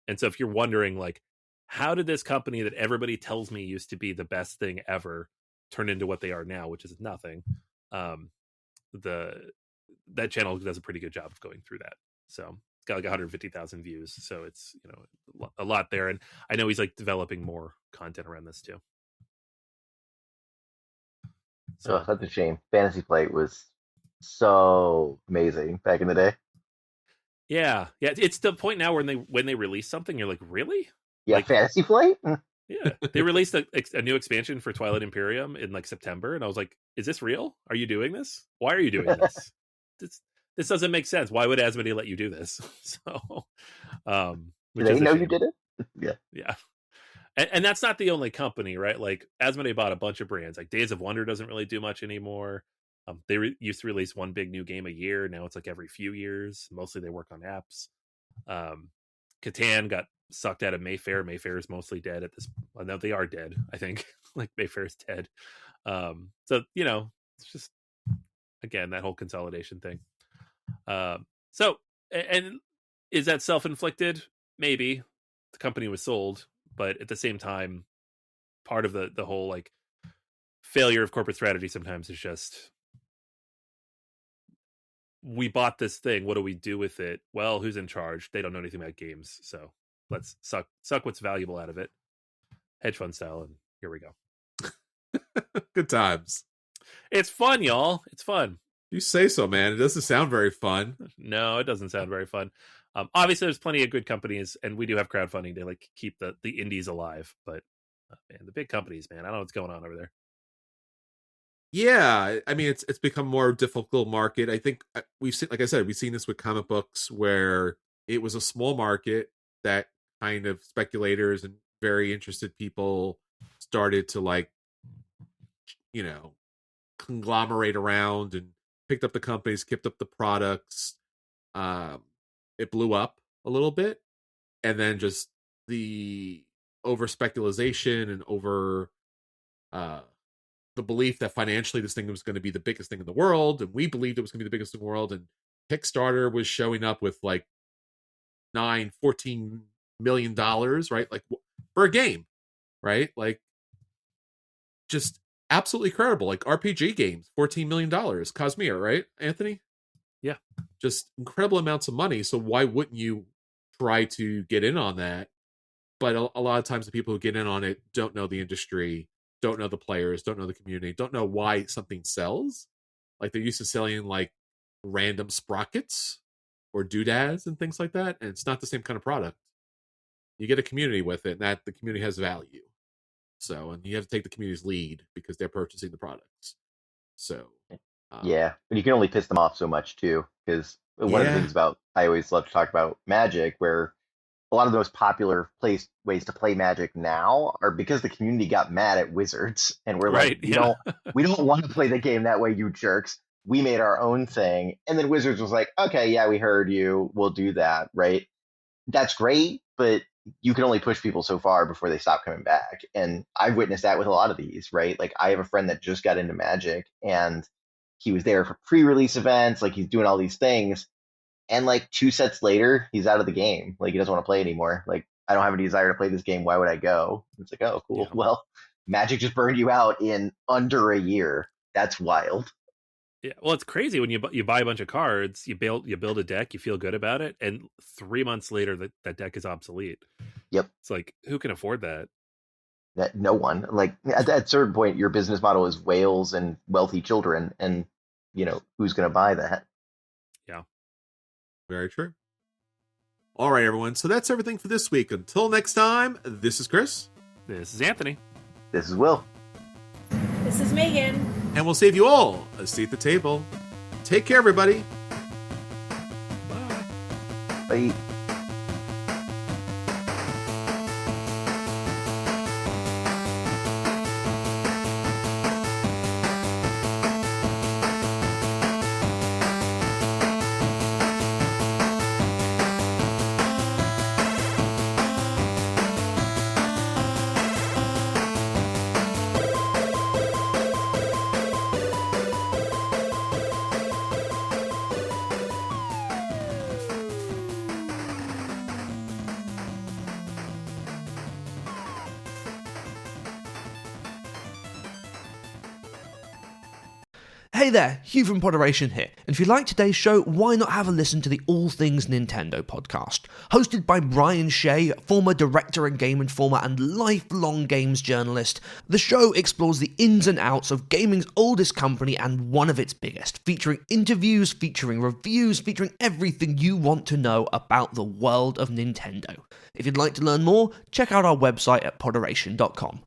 [SPEAKER 3] And so if you're wondering like, how did this company that everybody tells me used to be the best thing ever turn into what they are now, which is nothing, that channel does a pretty good job of going through that. So it's got like 150,000 views, so it's a lot there, and I know he's like developing more content around this too.
[SPEAKER 4] So that's a shame. Fantasy Flight was so amazing back in the day.
[SPEAKER 3] Yeah, it's the point now when they release something, you're like, really?
[SPEAKER 4] Yeah,
[SPEAKER 3] Like,
[SPEAKER 4] Fantasy Flight.
[SPEAKER 3] yeah, they released a new expansion for Twilight Imperium in like September, and I was like, is this real? Are you doing this? Why are you doing this? This doesn't make sense. Why would Asmodee let you do this? So,
[SPEAKER 4] Do
[SPEAKER 3] which
[SPEAKER 4] they
[SPEAKER 3] is a
[SPEAKER 4] know you
[SPEAKER 3] shame.
[SPEAKER 4] did it? Yeah.
[SPEAKER 3] Yeah. And that's not the only company, right? Like Asmodee bought a bunch of brands. Like Days of Wonder doesn't really do much anymore. They used to release one big new game a year. Now it's like every few years. Mostly they work on apps. Catan got sucked out of Mayfair. Mayfair is mostly dead at this. Well, no, they are dead. I think like Mayfair is dead. So it's just again that whole consolidation thing. So and is that self-inflicted? Maybe the company was sold. But at the same time, part of the whole like failure of corporate strategy sometimes is just, we bought this thing. What do we do with it? Well, who's in charge? They don't know anything about games, so let's suck what's valuable out of it, hedge fund style, and here we go.
[SPEAKER 2] Good times.
[SPEAKER 3] It's fun, y'all. It's fun.
[SPEAKER 2] You say so, man. It doesn't sound very fun.
[SPEAKER 3] No, it doesn't sound very fun. Obviously, there's plenty of good companies, and we do have crowdfunding to like keep the indies alive. But man, the big companies, man, I don't know what's going on over there.
[SPEAKER 2] Yeah, I mean, it's become more difficult market. I think we've seen, like I said, we've seen this with comic books where it was a small market that kind of speculators and very interested people started to like, conglomerate around and picked up the companies, kept up the products. It blew up a little bit, and then just the over speculation and over the belief that financially this thing was going to be the biggest thing in the world, and we believed it was going to be the biggest thing in the world, and Kickstarter was showing up with like $14 million, right? Like for a game, right? Like just absolutely incredible. Like RPG games, $14 million. Cosmere, right, Anthony?
[SPEAKER 3] Yeah.
[SPEAKER 2] Just incredible amounts of money. So why wouldn't you try to get in on that? But a lot of times the people who get in on it don't know the industry, don't know the players, don't know the community, don't know why something sells. Like they're used to selling like random sprockets or doodads and things like that. And it's not the same kind of product. You get a community with it, and that the community has value. So, and you have to take the community's lead because they're purchasing the products. So,
[SPEAKER 4] yeah, but you can only piss them off so much too, because one of the things about, I always love to talk about Magic, where a lot of the most popular ways to play Magic now are because the community got mad at Wizards, and we're like, we don't want to play the game that way, you jerks. We made our own thing, and then Wizards was like, okay, yeah, we heard you, we'll do that, right? That's great, but you can only push people so far before they stop coming back. And I've witnessed that with a lot of these, right? Like I have a friend that just got into Magic, and he was there for pre-release events, like he's doing all these things. And like 2 sets later, he's out of the game. Like he doesn't want to play anymore. Like, I don't have any desire to play this game. Why would I go? It's like, oh, cool. Yeah. Well, Magic just burned you out in under a year. That's wild.
[SPEAKER 3] Yeah, well, it's crazy when you buy a bunch of cards, you build a deck, you feel good about it, and 3 months later that deck is obsolete.
[SPEAKER 4] Yep.
[SPEAKER 3] It's like, who can afford that?
[SPEAKER 4] No one. Like at a certain point, your business model is whales and wealthy children, and who's going to buy that?
[SPEAKER 3] Yeah.
[SPEAKER 2] Very true. All right, everyone. So that's everything for this week. Until next time, this is Chris.
[SPEAKER 3] This is Anthony.
[SPEAKER 4] This is Will.
[SPEAKER 5] This is Megan.
[SPEAKER 2] And we'll save you all a seat at the table. Take care, everybody.
[SPEAKER 3] Bye.
[SPEAKER 4] Bye.
[SPEAKER 6] Hey there, Hugh from Podderation here, and if you like today's show, why not have a listen to the All Things Nintendo podcast? Hosted by Brian Shea, former director at Game Informer and lifelong games journalist, the show explores the ins and outs of gaming's oldest company and one of its biggest, featuring interviews, featuring reviews, featuring everything you want to know about the world of Nintendo. If you'd like to learn more, check out our website at podderation.com.